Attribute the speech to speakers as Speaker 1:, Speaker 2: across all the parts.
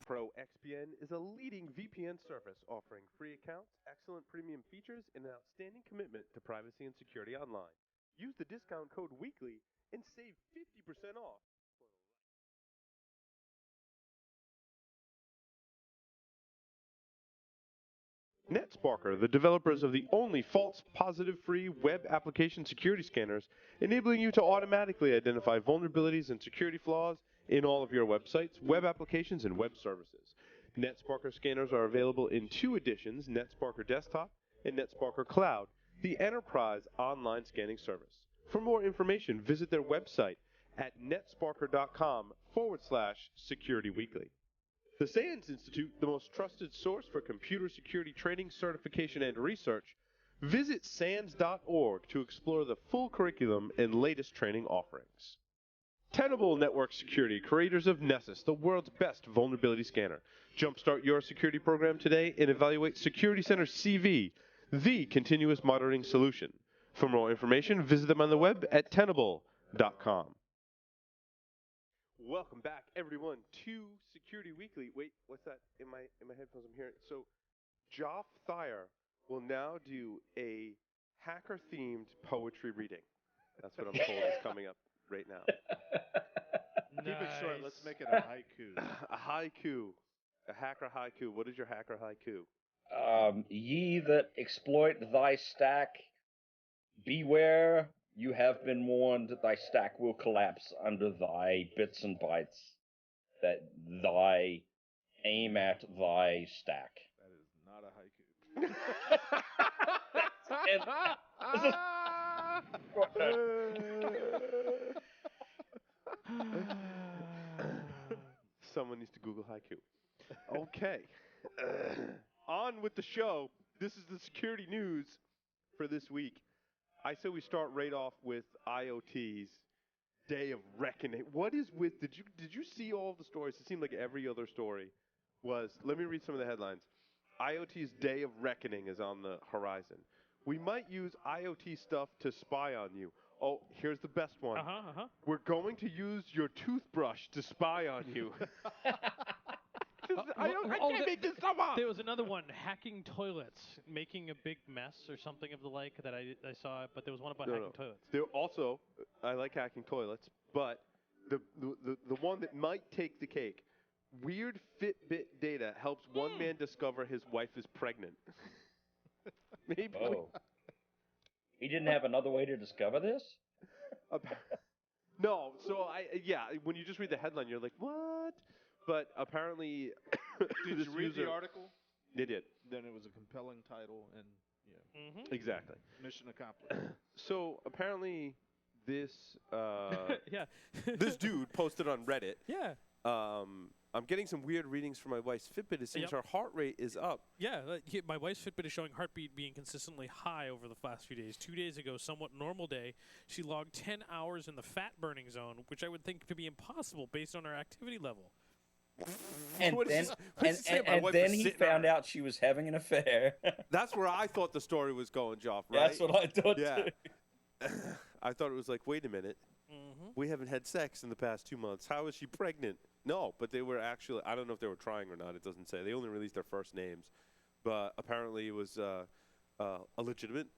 Speaker 1: ProXPN is a leading VPN service offering free accounts, excellent premium features, and an outstanding commitment to privacy and security online. Use the discount code WEEKLY and save 50% off. NetSparker, the developers of the only false positive free web application security scanners, enabling you to automatically identify vulnerabilities and security flaws in all of your websites, web applications, and web services. NetSparker scanners are available in two editions, NetSparker Desktop and NetSparker Cloud, the enterprise online scanning service. For more information, visit their website at netsparker.com/securityweekly. The SANS Institute, the most trusted source for computer security training, certification, and research. Visit SANS.org to explore the full curriculum and latest training offerings. Tenable Network Security, creators of Nessus, the world's best vulnerability scanner. Jumpstart your security program today and evaluate Security Center CV, the continuous monitoring solution. For more information, visit them on the web at tenable.com. Welcome back, everyone, to Security Weekly. Wait, what's that in my headphones? I'm hearing. So, Joff Thayer will now do a hacker-themed poetry reading. That's what I'm told is coming up right now.
Speaker 2: Keep it short. Let's make it a haiku.
Speaker 1: A haiku, a hacker haiku. What is your hacker haiku?
Speaker 3: Ye that exploit thy stack, beware. You have been warned that thy stack will collapse under thy bits and bytes that thy aim at thy stack.
Speaker 2: That is not a haiku.
Speaker 1: Someone needs to Google haiku. Okay. On with the show. This is the security news for this week. I say we start right off with IoT's Day of Reckoning. What is with, did you see all of the stories? It seemed like every other story was, let me read some of the headlines. IoT's Day of Reckoning is on the horizon. We might use IoT stuff to spy on you. Oh, here's the best one. We're going to use your toothbrush to spy on you. I can't make this stuff up.
Speaker 4: There was another one, hacking toilets, making a big mess or something of the like that I saw, but there was one about hacking toilets.
Speaker 1: There also, I like hacking toilets, but the one that might take the cake, weird Fitbit data helps one man discover his wife is pregnant. Maybe.
Speaker 3: Oh. He didn't have another way to discover this?
Speaker 1: No, so when you just read the headline, you're like, what? But apparently,
Speaker 2: did you read the article?
Speaker 1: They did.
Speaker 2: Then it was a compelling title, and yeah,
Speaker 1: exactly.
Speaker 2: Mission accomplished.
Speaker 1: So apparently, this
Speaker 4: this
Speaker 1: dude posted on Reddit.
Speaker 4: Yeah.
Speaker 1: I'm getting some weird readings from my wife's Fitbit. It seems her heart rate is up.
Speaker 4: Yeah, my wife's Fitbit is showing heartbeat being consistently high over the last few days. 2 days ago, somewhat normal day, she logged 10 hours in the fat burning zone, which I would think to be impossible based on her activity level.
Speaker 3: And then he found out she was having an affair.
Speaker 1: That's where I thought the story was going, Joff, right?
Speaker 3: That's what I thought, too.
Speaker 1: I thought it was like, wait a minute. We haven't had sex in the past 2 months. How is she pregnant? No, but they were actually, I don't know if they were trying or not. It doesn't say. They only released their first names. But apparently it was a legitimate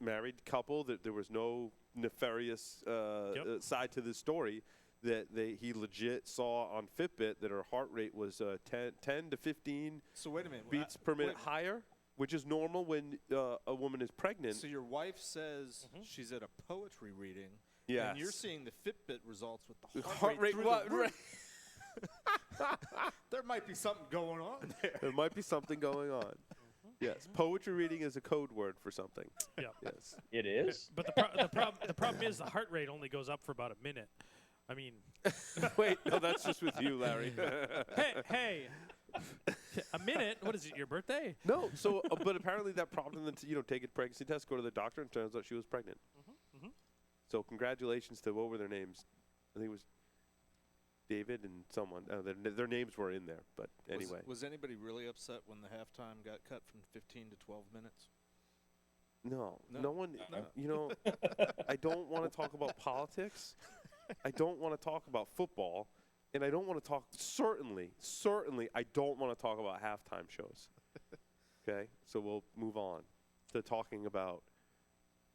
Speaker 1: married couple. That there was no nefarious side to this story. That he legit saw on Fitbit that her heart rate was 10 to 15 beats per minute higher, which is normal when a woman is pregnant.
Speaker 2: So your wife says she's at a poetry reading,
Speaker 1: yes.
Speaker 2: And you're seeing the Fitbit results with the heart rate through the roof. There might be something going on there.
Speaker 1: There might be something going on. Yes, poetry reading is a code word for something.
Speaker 4: Yeah.
Speaker 1: Yes.
Speaker 3: It is?
Speaker 4: But the problem is the heart rate only goes up for about a minute. I mean,
Speaker 1: wait, no, that's just with you, Larry.
Speaker 4: hey, a minute? What is it? Your birthday?
Speaker 1: No. So, but apparently that prompted them to take a pregnancy test, go to the doctor, and turns out she was pregnant. So, congratulations to what were their names? I think it was David and someone. Their names were in there, but anyway.
Speaker 2: Was anybody really upset when the halftime got cut from 15 to 12 minutes?
Speaker 1: No one. I don't want to talk about politics. I don't want to talk about football, and I don't want to talk. Certainly, I don't want to talk about halftime shows. Okay, so we'll move on to talking about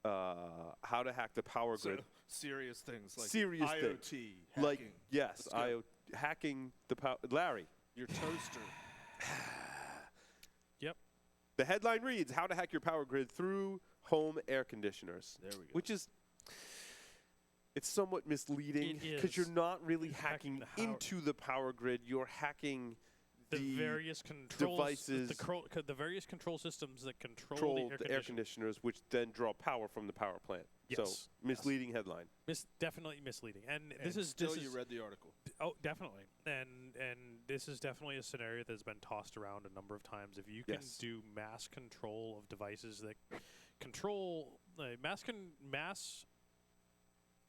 Speaker 1: how to hack the power grid.
Speaker 2: Serious things like
Speaker 1: Serious
Speaker 2: IoT
Speaker 1: things.
Speaker 2: hacking.
Speaker 1: Like yes,
Speaker 2: Let's go.
Speaker 1: hacking the power. Larry,
Speaker 2: Your toaster.
Speaker 4: Yep.
Speaker 1: the headline reads: "How to hack your power grid through home air conditioners."
Speaker 2: There we go.
Speaker 1: Which is, it's somewhat misleading
Speaker 4: It
Speaker 1: because you're
Speaker 4: is.
Speaker 1: not really
Speaker 4: It's hacking
Speaker 1: hacking
Speaker 4: the power-
Speaker 1: into the power grid. You're hacking
Speaker 4: The various controls,
Speaker 1: devices
Speaker 4: the various control systems that control
Speaker 1: control
Speaker 4: the
Speaker 1: the air conditioners, which then draw power from the power plant. So
Speaker 4: Yes.
Speaker 1: misleading headline.
Speaker 4: Definitely misleading, and
Speaker 2: And
Speaker 4: this is
Speaker 2: still
Speaker 4: this
Speaker 2: you
Speaker 4: is
Speaker 2: read the article.
Speaker 4: oh definitely, and this is definitely a scenario that's been tossed around a number of times. If you can
Speaker 1: Yes.
Speaker 4: do mass control of devices that control mass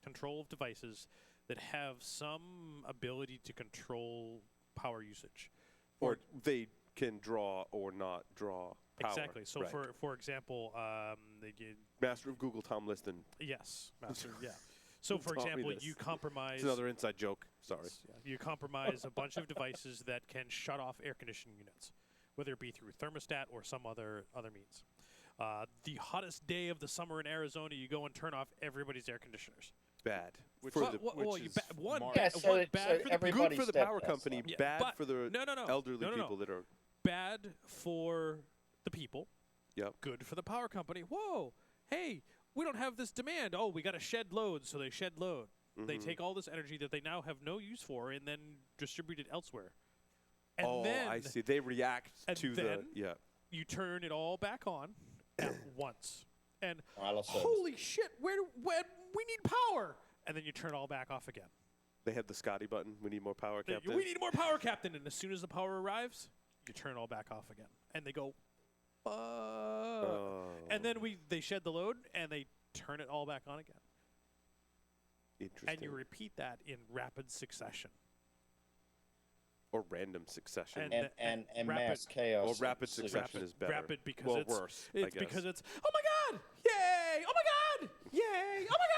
Speaker 4: control of devices that have some ability to control power usage.
Speaker 1: Or they can draw or not draw power.
Speaker 4: Exactly. So
Speaker 1: Right.
Speaker 4: for example, they get
Speaker 1: Master of Google Tom Liston.
Speaker 4: yes, master, yeah. So for
Speaker 1: Taught me
Speaker 4: example,
Speaker 1: this.
Speaker 4: you compromise.
Speaker 1: It's another inside joke. Sorry.
Speaker 4: Yeah, you compromise a bunch of devices that can shut off air conditioning units, whether it be through thermostat or some other means. The hottest day of the summer in Arizona, you go and turn off everybody's air conditioners.
Speaker 1: Bad.
Speaker 2: Which
Speaker 1: For
Speaker 2: is-
Speaker 1: the
Speaker 2: which
Speaker 4: you
Speaker 2: is
Speaker 4: one
Speaker 2: March.
Speaker 4: ba-
Speaker 3: Yeah, so
Speaker 4: one
Speaker 3: it-
Speaker 4: bad
Speaker 3: so
Speaker 4: for the
Speaker 3: every-
Speaker 1: good
Speaker 3: Everybody
Speaker 1: for the
Speaker 3: stepped
Speaker 1: power
Speaker 3: that
Speaker 1: company,
Speaker 3: up.
Speaker 4: Yeah,
Speaker 1: bad
Speaker 4: but
Speaker 1: for the
Speaker 4: no,
Speaker 1: elderly
Speaker 4: no, no.
Speaker 1: people that are.
Speaker 4: bad for the people.
Speaker 1: Yep.
Speaker 4: Good for the power company. Whoa, hey, we don't have this demand. Oh, we got to shed load, so they shed load. They
Speaker 1: Mhm.
Speaker 4: take all this energy that they now have no use for and then distribute it elsewhere. And
Speaker 1: Oh,
Speaker 4: then
Speaker 1: I see. They react
Speaker 4: and
Speaker 1: to
Speaker 4: then-
Speaker 1: the
Speaker 4: you turn it all back on at once. And
Speaker 3: Wireless service.
Speaker 4: holy shit, when we need power. And then you turn it all back off again.
Speaker 1: They have the Scotty button. We need more power, Captain.
Speaker 4: We need more power, Captain. And as soon as the power arrives, you turn it all back off again. And they go, fuck.
Speaker 1: Oh,
Speaker 4: And then they shed the load and they turn it all back on again.
Speaker 1: interesting.
Speaker 4: And you repeat that in rapid succession.
Speaker 1: Or random succession.
Speaker 4: And-
Speaker 3: And
Speaker 4: rapid-
Speaker 3: mass chaos.
Speaker 1: Or rapid
Speaker 3: ensues.
Speaker 1: succession is better.
Speaker 4: Rapid because
Speaker 1: well,
Speaker 4: it's
Speaker 1: worse. I
Speaker 4: It's
Speaker 1: guess.
Speaker 4: because it's oh my god, yay, oh my god, yay, oh my god.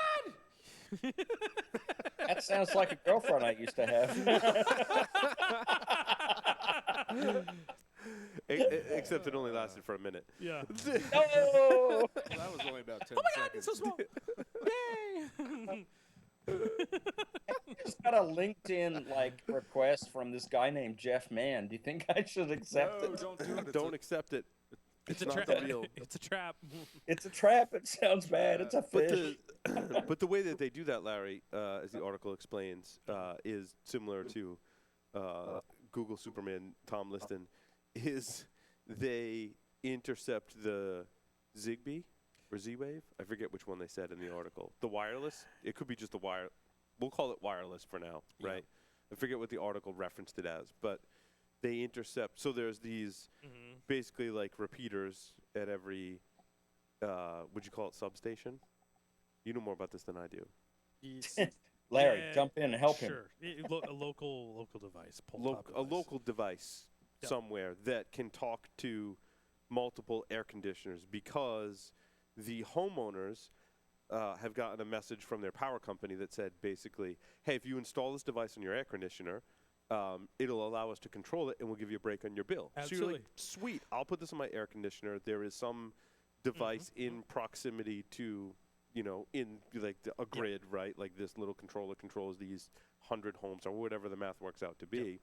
Speaker 3: That sounds like a girlfriend I used to have.
Speaker 1: Except it only lasted for a minute.
Speaker 4: Yeah.
Speaker 3: No!
Speaker 2: That was only about 10
Speaker 4: Oh my god,
Speaker 2: seconds.
Speaker 4: it's so small. Yay.
Speaker 3: Just got a LinkedIn request from this guy named Jeff Mann. Do you think I should accept
Speaker 2: No,
Speaker 3: it?
Speaker 2: don't do it.
Speaker 1: Don't accept it. It's
Speaker 4: a
Speaker 1: not
Speaker 4: trap.
Speaker 1: the real.
Speaker 4: It's a trap.
Speaker 3: It's a trap. It sounds bad. It's a
Speaker 1: But
Speaker 3: fish.
Speaker 1: but the way that they do that, Larry, as the article explains, is similar to Google Superman Tom Liston. Is they intercept the Zigbee or Z-Wave? I forget which one they said in the article. The wireless. It could be just the wire. We'll call it wireless for now,
Speaker 4: Yeah.
Speaker 1: right? I forget what the article referenced it as, but they intercept. So there's these basically like repeaters at every. Would you call it substation? You know more about this than I do.
Speaker 3: Larry,
Speaker 4: Yeah,
Speaker 3: jump in and help him.
Speaker 4: Sure. A local device.
Speaker 1: A local device
Speaker 4: Yep.
Speaker 1: somewhere that can talk to multiple air conditioners because the homeowners have gotten a message from their power company that said basically, hey, if you install this device on your air conditioner, it'll allow us to control it and we'll give you a break on your bill. So you're like,
Speaker 4: Absolutely.
Speaker 1: sweet, I'll put this on my air conditioner. There is some device in proximity to, in like a grid, right? Like this little controller controls these 100 homes or whatever the math works out to be.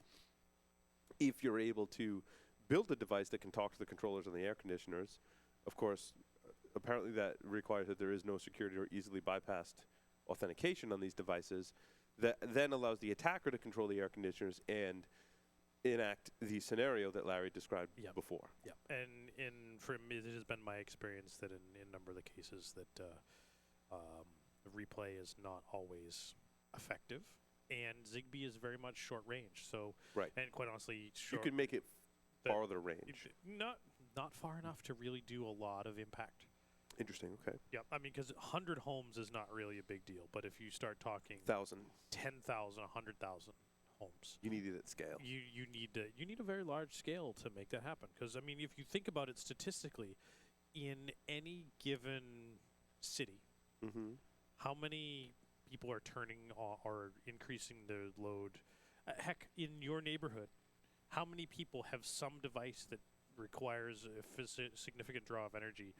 Speaker 1: If you're able to build a device that can talk to the controllers on the air conditioners, of course, apparently that requires that there is no security or easily bypassed authentication on these devices. That then allows the attacker to control the air conditioners and enact the scenario that Larry described
Speaker 4: Yep.
Speaker 1: before.
Speaker 4: Yeah, and for me, it has been my experience that in a number of the cases that replay is not always effective, and Zigbee is very much short range. So,
Speaker 1: Right.
Speaker 4: and quite honestly,
Speaker 1: You
Speaker 4: short,
Speaker 1: can make it
Speaker 4: the-
Speaker 1: farther range.
Speaker 4: not far enough to really do a lot of impact.
Speaker 1: Interesting. Okay.
Speaker 4: Yeah, I mean, because 100 homes is not really a big deal, but if you start talking
Speaker 1: 1,000.
Speaker 4: 10,000, 100,000 homes,
Speaker 1: You need it at scale.
Speaker 4: you need a very large scale to make that happen. Because I mean, if you think about it statistically, in any given city,
Speaker 1: Mm-hmm.
Speaker 4: how many people are turning or increasing their load Heck, in your neighborhood, how many people have some device that requires a significant draw of energy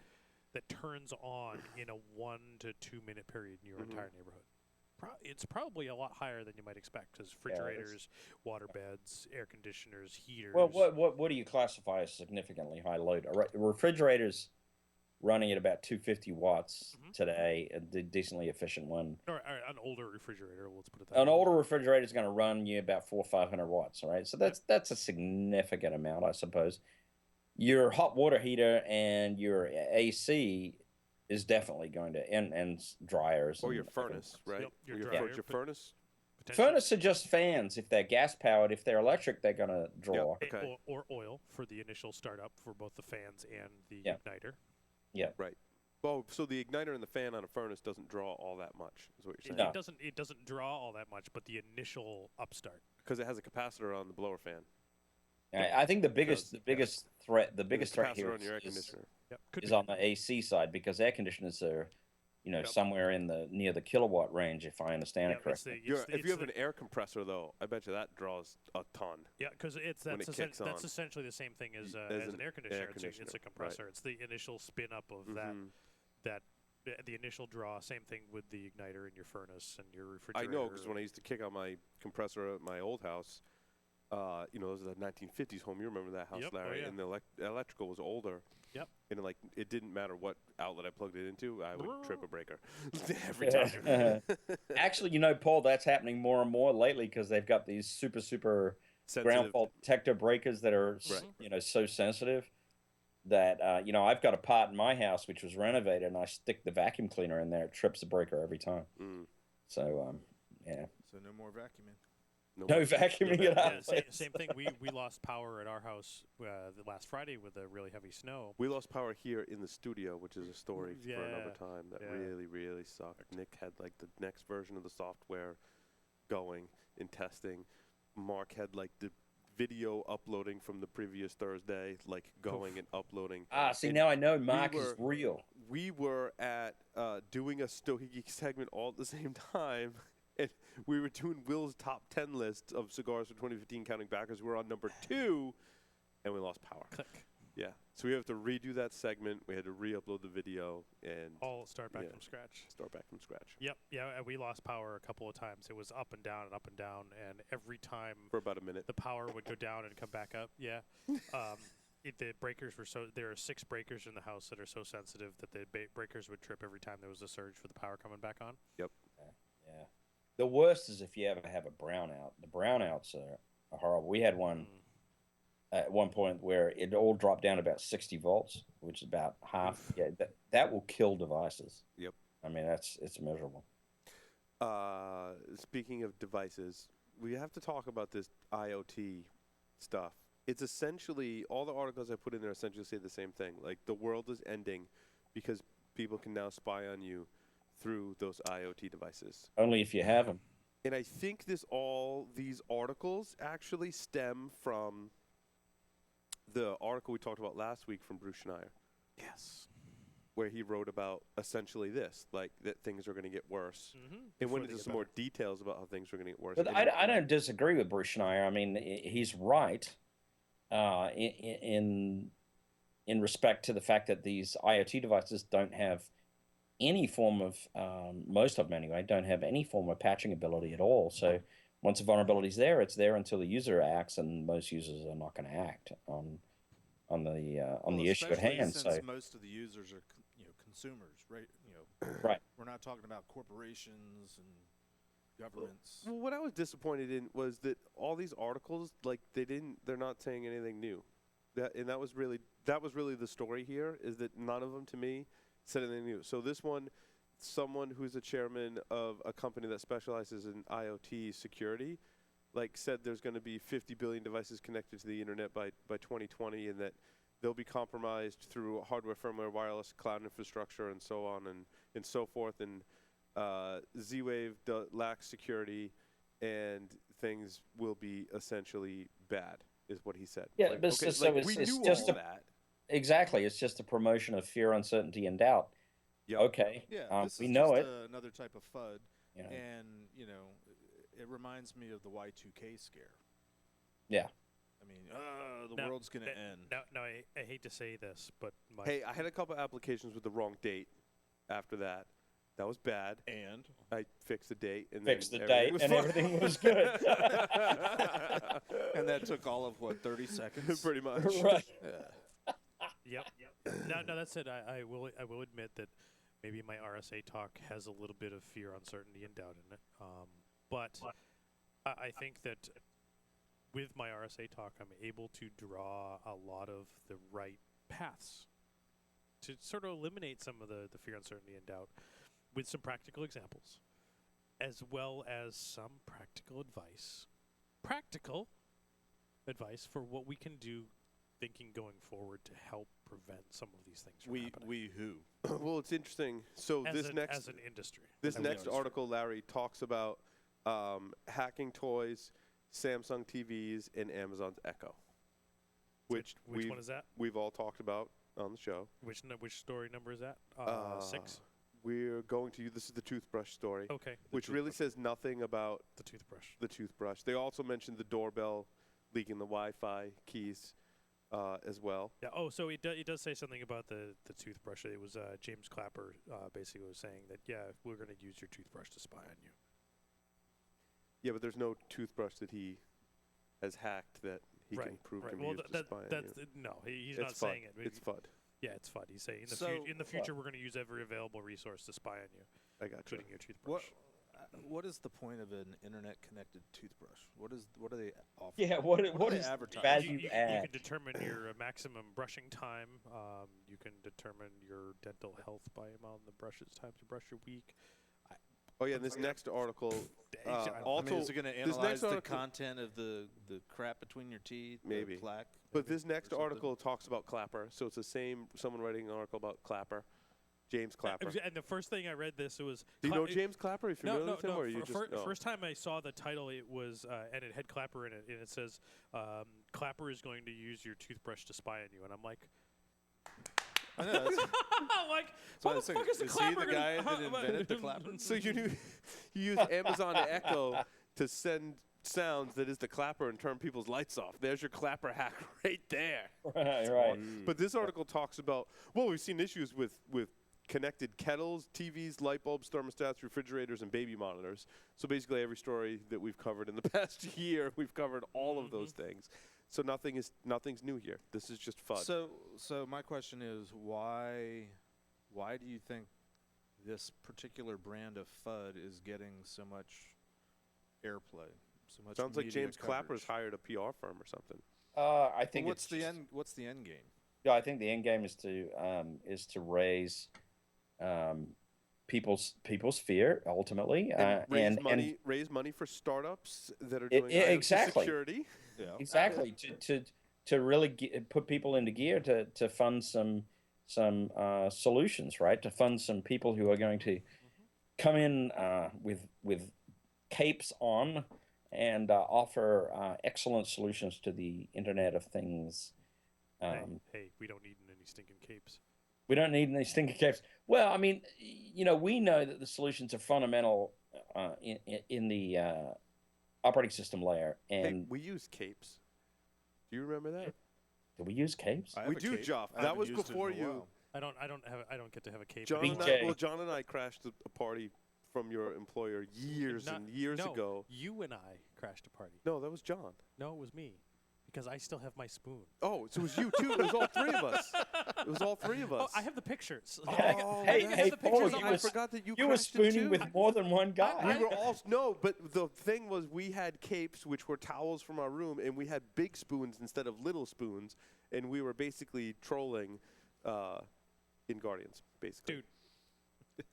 Speaker 4: that turns on in a 1 to 2 minute period in your entire neighborhood? It's probably a lot higher than you might expect, because refrigerators, water beds, air conditioners, heaters.
Speaker 3: Well, what do you classify as significantly high load? Refrigerators running at about 250 watts today, a decently efficient one.
Speaker 4: Or an older refrigerator, let's put it that way.
Speaker 3: An older refrigerator is going to run you about 400 or 500 watts, all right? So that's a significant amount, I suppose. Your hot water heater and your AC is definitely going to, and dryers.
Speaker 1: Or your furnace, right?
Speaker 4: Yep, your
Speaker 1: Your
Speaker 4: dryer,
Speaker 1: furnace.
Speaker 3: Furnace are just fans. If they're gas powered, if they're electric, they're going to draw.
Speaker 1: Yep. Okay.
Speaker 4: Or oil for the initial startup for both the fans and the igniter.
Speaker 3: Yeah.
Speaker 1: Right. Well, so the igniter and the fan on a furnace doesn't draw all that much, is what you're saying?
Speaker 3: No.
Speaker 4: It doesn't draw all that much, but the initial upstart.
Speaker 1: Because it has a capacitor on the blower fan.
Speaker 3: I think the biggest threat here
Speaker 1: on your air conditioner.
Speaker 3: is on the AC side, because air conditioners are, somewhere near the kilowatt range, if I understand it correctly.
Speaker 1: If you have an air compressor, though, I bet you that draws a ton.
Speaker 4: Yeah, because that's essentially the same thing as an air conditioner. It's a compressor. Right. It's the initial spin up of that the initial draw. Same thing with the igniter in your furnace and your refrigerator.
Speaker 1: I know, because when I used to kick on my compressor at my old house, those are the 1950s home. You remember that house, Larry? And the electrical was older.
Speaker 4: Yep.
Speaker 1: And it didn't matter what outlet I plugged it into, I would trip a breaker every time.
Speaker 3: Actually, Paul, that's happening more and more lately, because they've got these super ground fault detector breakers that are, so sensitive that, I've got a part in my house which was renovated, and I stick the vacuum cleaner in there. It trips the breaker every time. So, yeah.
Speaker 2: So no more vacuuming.
Speaker 3: No vacuuming at our place.
Speaker 4: Same thing. We lost power at our house the last Friday with the really heavy snow.
Speaker 1: We lost power here in the studio, which is a story for another time. That really, really sucked. Nick had the next version of the software going in testing. Mark had the video uploading from the previous Thursday, going and uploading.
Speaker 3: See, now I know Mark is real.
Speaker 1: We were at doing a Stogie Geek segment all at the same time. And we were doing Will's top 10 list of cigars for 2015 counting backers. We were on number 2, and we lost power.
Speaker 4: Click.
Speaker 1: Yeah. So we have to redo that segment. We had to re-upload the video and
Speaker 4: all start back from scratch.
Speaker 1: Start back from scratch.
Speaker 4: Yep. Yeah, and we lost power a couple of times. It was up and down and up and down, and every time
Speaker 1: for about a minute
Speaker 4: the power would go down and come back up. Yeah. The breakers were there are 6 breakers in the house that are so sensitive that the breakers would trip every time there was a surge for the power coming back on.
Speaker 1: Yep.
Speaker 3: Yeah. The worst is if you ever have a brownout. The brownouts are horrible. We had one at one point where it all dropped down to about 60 volts, which is about half. Yeah, that will kill devices.
Speaker 1: Yep.
Speaker 3: I mean, it's miserable.
Speaker 1: Speaking of devices, we have to talk about this IoT stuff. It's essentially, all the articles I put in there essentially say the same thing. The world is ending because people can now spy on you through those IoT devices.
Speaker 3: Only if you have them.
Speaker 1: And I think these articles actually stem from the article we talked about last week from Bruce Schneier.
Speaker 4: Yes.
Speaker 1: Where he wrote about essentially this, that things are going to get worse. And went into some more details about how things are going to get worse.
Speaker 3: But I don't disagree with Bruce Schneier. I mean, he's right in respect to the fact that these IoT devices don't have any form of, most of them anyway, don't have any form of patching ability at all. So once a vulnerability is there, it's there until the user acts, and most users are not going to act on the issue at hand.
Speaker 2: Since
Speaker 3: so
Speaker 2: most of the users are consumers, right?
Speaker 3: Right.
Speaker 2: We're not talking about corporations and governments.
Speaker 1: Well, what I was disappointed in was that all these articles, they're not saying anything new. That was really the story here, is that none of them to me said anything new. So this one, someone who's a chairman of a company that specializes in IoT security, said there's going to be 50 billion devices connected to the internet by 2020, and that they'll be compromised through hardware, firmware, wireless, cloud infrastructure, and so on and so forth. And Z-Wave lacks security, and things will be essentially bad, is what he said.
Speaker 3: Yeah, but we knew all that. Exactly. It's just a promotion of fear, uncertainty, and doubt.
Speaker 1: Yep.
Speaker 3: Okay.
Speaker 2: Yeah,
Speaker 3: we know it.
Speaker 2: Another type of FUD.
Speaker 3: Yeah.
Speaker 2: And, it reminds me of the Y2K scare.
Speaker 3: Yeah.
Speaker 2: I mean, the world's gonna end.
Speaker 4: Now, I hate to say this, but
Speaker 1: Hey, I had a couple applications with the wrong date after that. That was bad.
Speaker 2: And
Speaker 1: I fixed the date. And
Speaker 3: Fixed
Speaker 1: then
Speaker 3: the date, and everything was good.
Speaker 2: and that took all of, what, 30 seconds?
Speaker 1: Pretty much.
Speaker 3: Right.
Speaker 4: Yep. No, that said, I will admit that maybe my RSA talk has a little bit of fear, uncertainty, and doubt in it. But I think that with my RSA talk, I'm able to draw a lot of the right paths to sort of eliminate some of the fear, uncertainty, and doubt with some practical examples, as well as some practical advice. Practical advice for what we can do thinking going forward to help prevent some of these things from happening.
Speaker 2: We who?
Speaker 1: Well, it's interesting. So
Speaker 4: as
Speaker 1: this
Speaker 4: an,
Speaker 1: next
Speaker 4: as an industry.
Speaker 1: this next article, Larry, talks about hacking toys, Samsung TVs, and Amazon's Echo, which
Speaker 4: one is that?
Speaker 1: we've all talked about on the show.
Speaker 4: Which story number is that? 6.
Speaker 1: We're going to. This is the toothbrush story,
Speaker 4: Okay.
Speaker 1: which really says nothing about
Speaker 4: The toothbrush.
Speaker 1: the toothbrush. They also mentioned the doorbell leaking the Wi-Fi keys as well.
Speaker 4: Yeah. Oh, so it does say something about the toothbrush. It was James Clapper basically was saying that we're going to use your toothbrush to spy on you.
Speaker 1: Yeah, but there's no toothbrush that he has hacked that he can prove can be used to spy on you.
Speaker 4: No, he's
Speaker 1: It's
Speaker 4: not
Speaker 1: FUD.
Speaker 4: saying it.
Speaker 1: It's FUD.
Speaker 4: Yeah, it's FUD. He's saying
Speaker 2: So-
Speaker 4: in the future we're going to use every available resource to spy on you,
Speaker 1: I got you.
Speaker 4: including your toothbrush.
Speaker 2: What is the point of an internet-connected toothbrush? What are they offering?
Speaker 3: Yeah, what
Speaker 2: do they
Speaker 3: is
Speaker 2: advertise?
Speaker 3: value
Speaker 4: You
Speaker 3: add?
Speaker 4: can determine your maximum brushing time. You can determine your dental health by amount of brushes times you brush a week.
Speaker 1: Oh yeah, and this next article
Speaker 2: I mean, is it going to
Speaker 1: this next
Speaker 2: analyze the
Speaker 1: article-
Speaker 2: content of the crap between your teeth?
Speaker 1: Maybe.
Speaker 2: The plaque?
Speaker 1: But
Speaker 2: maybe,
Speaker 1: this next
Speaker 2: or something?
Speaker 1: article talks about Clapper, so it's the same. Someone writing an article about Clapper, James Clapper.
Speaker 4: And the first thing I read this, it was.
Speaker 1: Do you know James Clapper? Are you familiar
Speaker 4: No,
Speaker 1: with him,
Speaker 4: no.
Speaker 1: or are you just no?
Speaker 4: First time I saw the title, it was and it had Clapper in it, and it says Clapper is going to use your toothbrush to spy on you, and I'm like.
Speaker 2: I know, that's,
Speaker 4: I'm like, what the fuck is the
Speaker 2: is he
Speaker 4: Clapper
Speaker 2: the guy that invented the clapper?
Speaker 1: So you use Amazon Echo to send sounds that is the Clapper and turn people's lights off. There's your Clapper hack right there.
Speaker 3: Right.
Speaker 1: But this article talks about, well, we've seen issues with connected kettles, TVs, light bulbs, thermostats, refrigerators, and baby monitors. So basically every story that we've covered in the past year, we've covered all of those things. So nothing's new here. This is just FUD.
Speaker 2: So my question is, why do you think this particular brand of FUD is getting so much airplay? So much
Speaker 1: Sounds like
Speaker 2: media
Speaker 1: James Clapper's
Speaker 2: coverage?
Speaker 1: hired a PR firm or something.
Speaker 3: I think
Speaker 2: What's the end game?
Speaker 3: Yeah, I think the end game is to raise people's fear ultimately,
Speaker 1: And raise money for startups that are doing IoT
Speaker 3: exactly.
Speaker 1: security.
Speaker 2: Yeah.
Speaker 3: Exactly to really put people into gear to fund some solutions, right? To fund some people who are going to come in with capes on and offer excellent solutions to the Internet of Things.
Speaker 4: Hey, we don't need any stinking capes.
Speaker 3: We don't need any stinking capes. Well, I mean, we know that the solutions are fundamental in the operating system layer. And
Speaker 1: Hey, we use capes. Do you remember that?
Speaker 3: do we use capes?
Speaker 2: I have
Speaker 1: We
Speaker 2: a
Speaker 1: do,
Speaker 2: cape.
Speaker 1: Joff.
Speaker 2: I
Speaker 1: That
Speaker 2: haven't
Speaker 1: was
Speaker 2: used it in
Speaker 1: before
Speaker 2: a
Speaker 1: you.
Speaker 2: while.
Speaker 4: I don't get to have a cape.
Speaker 1: John
Speaker 3: BJ.
Speaker 1: and I crashed a party from your employer years and years ago.
Speaker 4: You and I crashed a party.
Speaker 1: No, that was John.
Speaker 4: No, it was me, because I still have my spoon.
Speaker 1: Oh, so it was you too. It was all three of us. It was all three of us.
Speaker 4: Oh, I have the pictures.
Speaker 1: Oh,
Speaker 3: Hey,
Speaker 1: yes.
Speaker 3: hey,
Speaker 4: the
Speaker 3: Paul,
Speaker 4: pictures
Speaker 1: I forgot that you
Speaker 3: were
Speaker 1: crashed it
Speaker 3: spooning
Speaker 1: too.
Speaker 3: with more than one guy.
Speaker 1: We were all but the thing was we had capes, which were towels from our room, and we had big spoons instead of little spoons, and we were basically trolling in Guardians, basically.
Speaker 4: Dude,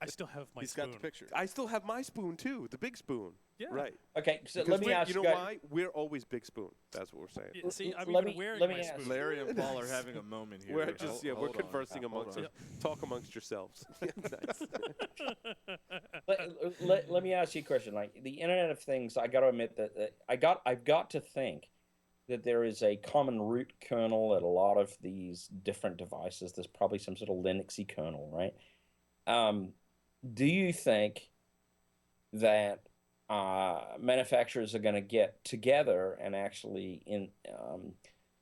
Speaker 4: I still have my
Speaker 2: He's
Speaker 4: spoon.
Speaker 2: got the picture.
Speaker 1: I still have my spoon too, the big spoon.
Speaker 4: Yeah.
Speaker 1: Right.
Speaker 3: Okay, so
Speaker 1: Because
Speaker 3: let me
Speaker 1: we're-
Speaker 3: ask
Speaker 1: you know
Speaker 3: guys.
Speaker 1: why? We're always big spoon. That's what we're saying.
Speaker 4: Yeah, see, I'm
Speaker 3: Let
Speaker 4: even
Speaker 3: me-
Speaker 4: wearing
Speaker 3: let
Speaker 4: my
Speaker 3: me ask-
Speaker 4: spoon.
Speaker 2: Larry and Paul are having a moment here.
Speaker 1: We're just we're
Speaker 2: Hold on.
Speaker 1: conversing
Speaker 2: Hold
Speaker 1: amongst
Speaker 2: on.
Speaker 1: us. Talk amongst yourselves. Nice.
Speaker 3: Let me ask you a question. Like the Internet of Things, I got to admit that I've got to think that there is a common root kernel at a lot of these different devices. There's probably some sort of Linuxy kernel, right? Do you think that manufacturers are going to get together and actually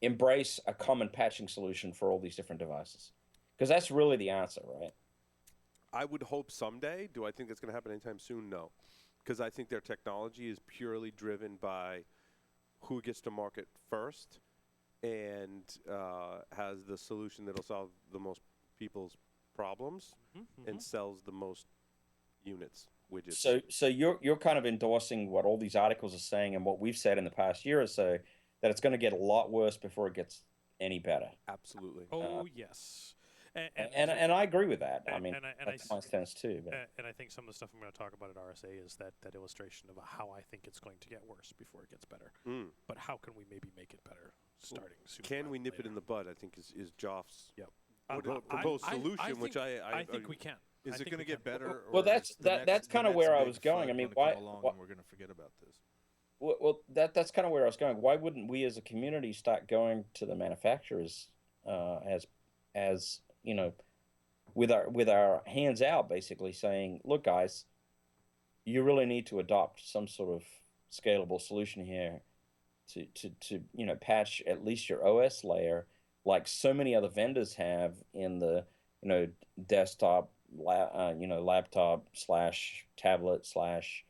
Speaker 3: embrace a common patching solution for all these different devices? Because that's really the answer, right?
Speaker 1: I would hope someday. Do I think that's going to happen anytime soon? No, because I think their technology is purely driven by who gets to market first and has the solution that'll solve the most people's problems and sells the most units, widgets.
Speaker 3: So you're kind of endorsing what all these articles are saying and what we've said in the past year or so, that it's going to get a lot worse before it gets any better.
Speaker 1: Absolutely.
Speaker 4: Oh, yes.
Speaker 3: And I agree with that. I mean,
Speaker 4: and
Speaker 3: that's my stance too. But.
Speaker 4: And I think some of the stuff I'm going to talk about at RSA is that illustration of how I think it's going to get worse before it gets better. But how can we maybe make it better starting sooner?
Speaker 1: Can we nip
Speaker 4: later?
Speaker 1: it in the bud? I think is Joff's
Speaker 4: I
Speaker 1: proposed solution, which
Speaker 4: I think we can.
Speaker 2: Is it going to get better?
Speaker 3: Well,
Speaker 2: or
Speaker 3: that's
Speaker 2: is the
Speaker 3: that's
Speaker 2: next-
Speaker 3: kind
Speaker 2: the
Speaker 3: of where
Speaker 2: next
Speaker 3: I
Speaker 2: big
Speaker 3: was going. I
Speaker 2: FUD
Speaker 3: mean,
Speaker 2: gonna
Speaker 3: why?
Speaker 2: come along
Speaker 3: why
Speaker 2: and we're going to forget about this?
Speaker 3: well, that's kind of where I was going. Why wouldn't we as a community start going to the manufacturers as you know, with our hands out, basically saying, look, guys, you really need to adopt some sort of scalable solution here to patch at least your OS layer, like so many other vendors have in the desktop, laptop slash tablet slash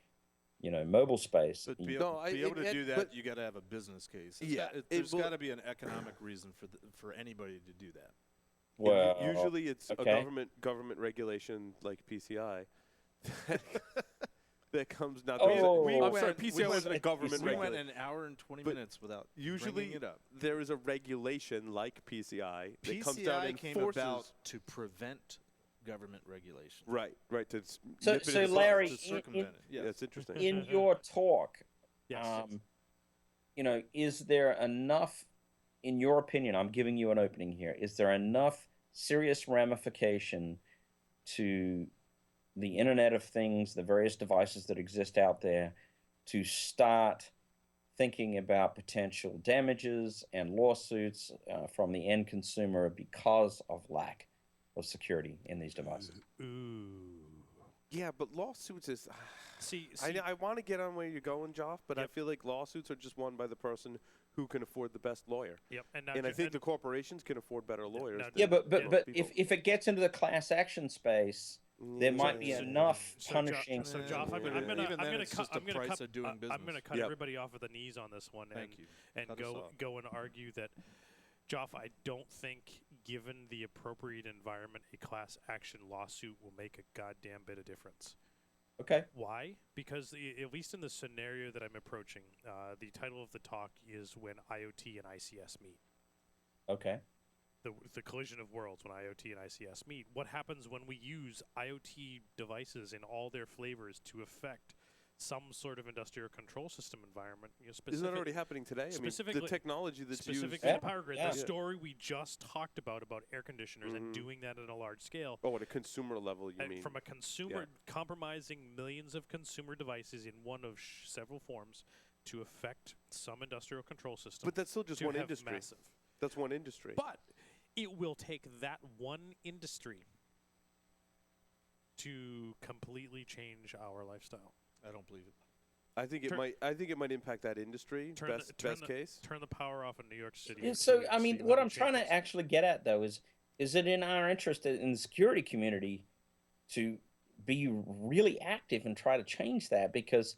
Speaker 3: mobile space.
Speaker 2: But
Speaker 1: No,
Speaker 2: be able to do that,
Speaker 1: but-
Speaker 2: you got to have a business case.
Speaker 1: Yeah,
Speaker 2: There's
Speaker 1: will-
Speaker 2: got to be an economic reason for anybody to do that.
Speaker 3: Well,
Speaker 1: usually it's
Speaker 3: okay.
Speaker 1: a government regulation like PCI that comes not.
Speaker 3: Oh.
Speaker 1: I'm sorry, PCI wasn't a government
Speaker 2: We went
Speaker 1: regulation.
Speaker 2: an hour and 20
Speaker 1: But
Speaker 2: minutes without
Speaker 1: Usually
Speaker 2: bringing it up.
Speaker 1: there is a regulation like PCI that comes down
Speaker 2: PCI
Speaker 1: and
Speaker 2: came
Speaker 1: forces.
Speaker 2: about to prevent government regulation.
Speaker 1: Right. To
Speaker 3: So-
Speaker 1: nip it
Speaker 3: so
Speaker 1: in the bud.
Speaker 3: Larry,
Speaker 2: To circumvent it.
Speaker 1: Yeah,
Speaker 2: Yes.
Speaker 1: it's interesting.
Speaker 3: in your talk,
Speaker 4: Yes.
Speaker 3: is there enough, in your opinion, I'm giving you an opening here, is there enough serious ramification to the Internet of Things, the various devices that exist out there, to start thinking about potential damages and lawsuits from the end consumer because of lack of security in these devices?
Speaker 4: Ooh.
Speaker 1: Yeah, but lawsuits is.
Speaker 4: See,
Speaker 1: I want to get on where you're going, Joff, but I feel like lawsuits are just won by the person who can afford the best lawyer.
Speaker 4: Yep. And,
Speaker 1: And I think the corporations can afford better lawyers.
Speaker 4: now-
Speaker 1: than
Speaker 3: Yeah, but
Speaker 1: most people.
Speaker 3: if it gets into the class action space, there might be enough punishing.
Speaker 4: So, Joff, I'm
Speaker 2: Even
Speaker 4: gonna
Speaker 2: then, it's
Speaker 4: cut.
Speaker 2: just the
Speaker 4: I'm gonna
Speaker 2: price
Speaker 4: cut.
Speaker 2: of doing
Speaker 4: I'm gonna
Speaker 2: business.
Speaker 4: cut
Speaker 1: Yep.
Speaker 4: everybody off at the knees on this one,
Speaker 2: Thank you.
Speaker 4: and
Speaker 2: Cut us off.
Speaker 4: go and argue that, Joff, I don't think, given the appropriate environment, a class action lawsuit will make a goddamn bit of difference.
Speaker 3: Okay.
Speaker 4: Why? Because at least in the scenario that I'm approaching, the title of the talk is when IoT and ICS meet.
Speaker 3: Okay.
Speaker 4: The collision of worlds when IoT and ICS meet. What happens when we use IoT devices in all their flavors to affect some sort of industrial control system environment?
Speaker 1: Isn't that already happening today? I mean, the
Speaker 4: specifically-
Speaker 1: technology that's used.
Speaker 4: Specifically
Speaker 3: Yeah,
Speaker 4: the power grid.
Speaker 3: yeah.
Speaker 4: The story we just talked about air conditioners and doing that at a large scale.
Speaker 1: Oh, at a consumer level, you
Speaker 4: And
Speaker 1: mean?
Speaker 4: from a consumer compromising millions of consumer devices in one of several forms to affect some industrial control system.
Speaker 1: But that's still just
Speaker 4: to
Speaker 1: one
Speaker 4: have
Speaker 1: industry.
Speaker 4: massive.
Speaker 1: That's one industry.
Speaker 4: But it will take that one industry to completely change our lifestyle.
Speaker 2: I don't believe it.
Speaker 1: I think it
Speaker 4: Turn-
Speaker 1: might. I think it might impact that industry. Best case.
Speaker 4: Turn the power off in New York City.
Speaker 3: Yeah,
Speaker 4: and
Speaker 3: so
Speaker 4: see-
Speaker 3: I
Speaker 4: see
Speaker 3: mean,
Speaker 4: how
Speaker 3: what
Speaker 4: it
Speaker 3: I'm trying to
Speaker 4: changes.
Speaker 3: actually get at though is it in our interest in the security community to be really active and try to change that? Because,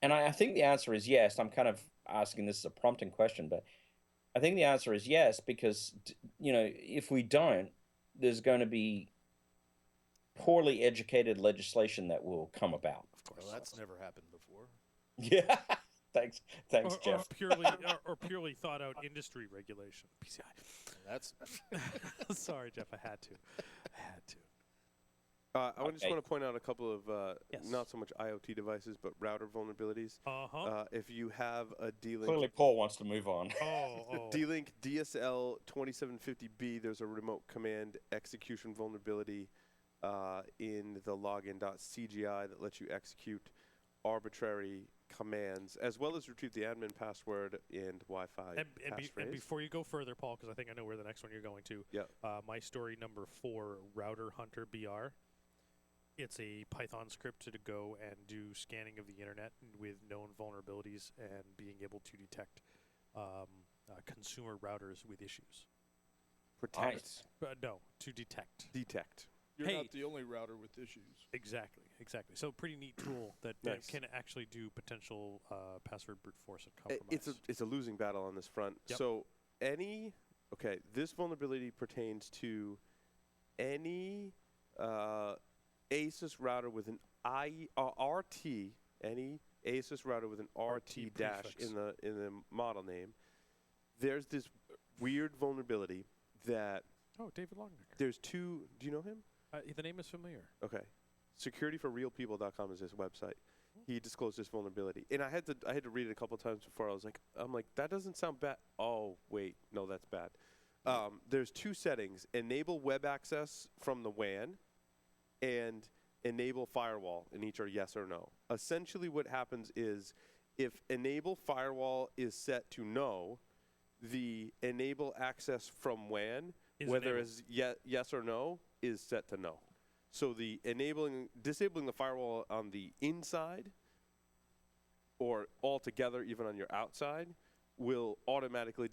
Speaker 3: and I think the answer is yes. I'm kind of asking this as a prompting question, but I think the answer is yes, because if we don't, there's going to be poorly educated legislation that will come about.
Speaker 4: Of course.
Speaker 2: Well, that's never happened before.
Speaker 3: Yeah. Thanks,
Speaker 4: or
Speaker 3: Jeff.
Speaker 4: purely thought out industry regulation. PCI.
Speaker 2: That's
Speaker 4: Sorry, Jeff. I had to.
Speaker 1: I just
Speaker 3: Okay.
Speaker 1: want to point out a couple of
Speaker 4: Yes.
Speaker 1: not so much IoT devices, but router vulnerabilities. If you have a D-Link,
Speaker 3: Clearly, Paul wants to move on.
Speaker 1: D-Link DSL 2750B, there's a remote command execution vulnerability in the login.cgi that lets you execute arbitrary commands, as well as retrieve the admin password and Wi-Fi
Speaker 4: And
Speaker 1: passphrase.
Speaker 4: before you go further, Paul, because I think I know where the next one you're going to.
Speaker 1: Yeah.
Speaker 4: My story number 4, Router Hunter BR. It's a Python script to go and do scanning of the internet with known vulnerabilities and being able to detect consumer routers with issues.
Speaker 1: Protect.
Speaker 3: Nice.
Speaker 4: No, to detect.
Speaker 1: Detect.
Speaker 2: You're
Speaker 4: Hey.
Speaker 2: not the only router with issues.
Speaker 4: Exactly. So pretty neat tool that
Speaker 1: Nice.
Speaker 4: can actually do potential password brute force and compromise.
Speaker 1: It's a losing battle on this front.
Speaker 4: Yep.
Speaker 1: So this vulnerability pertains to any ASUS router with an RT, any ASUS router with an RT dash
Speaker 4: prefix.
Speaker 1: in the model name. There's this weird vulnerability that
Speaker 4: Oh, David Longnecker.
Speaker 1: there's two. Do you know him?
Speaker 4: The name is familiar.
Speaker 1: Okay. Securityforrealpeople.com is his website. He disclosed this vulnerability, and I had to read it a couple times before. I'm like, that doesn't sound bad. Oh wait, no, that's bad. There's two settings: enable web access from the WAN, and enable firewall, and each are yes or no. Essentially, what happens is, if enable firewall is set to no, the enable access from WAN,
Speaker 4: Is
Speaker 1: whether
Speaker 4: enabled.
Speaker 1: it's yes or no, is set to no. So the disabling the firewall on the inside, or altogether even on your outside, will automatically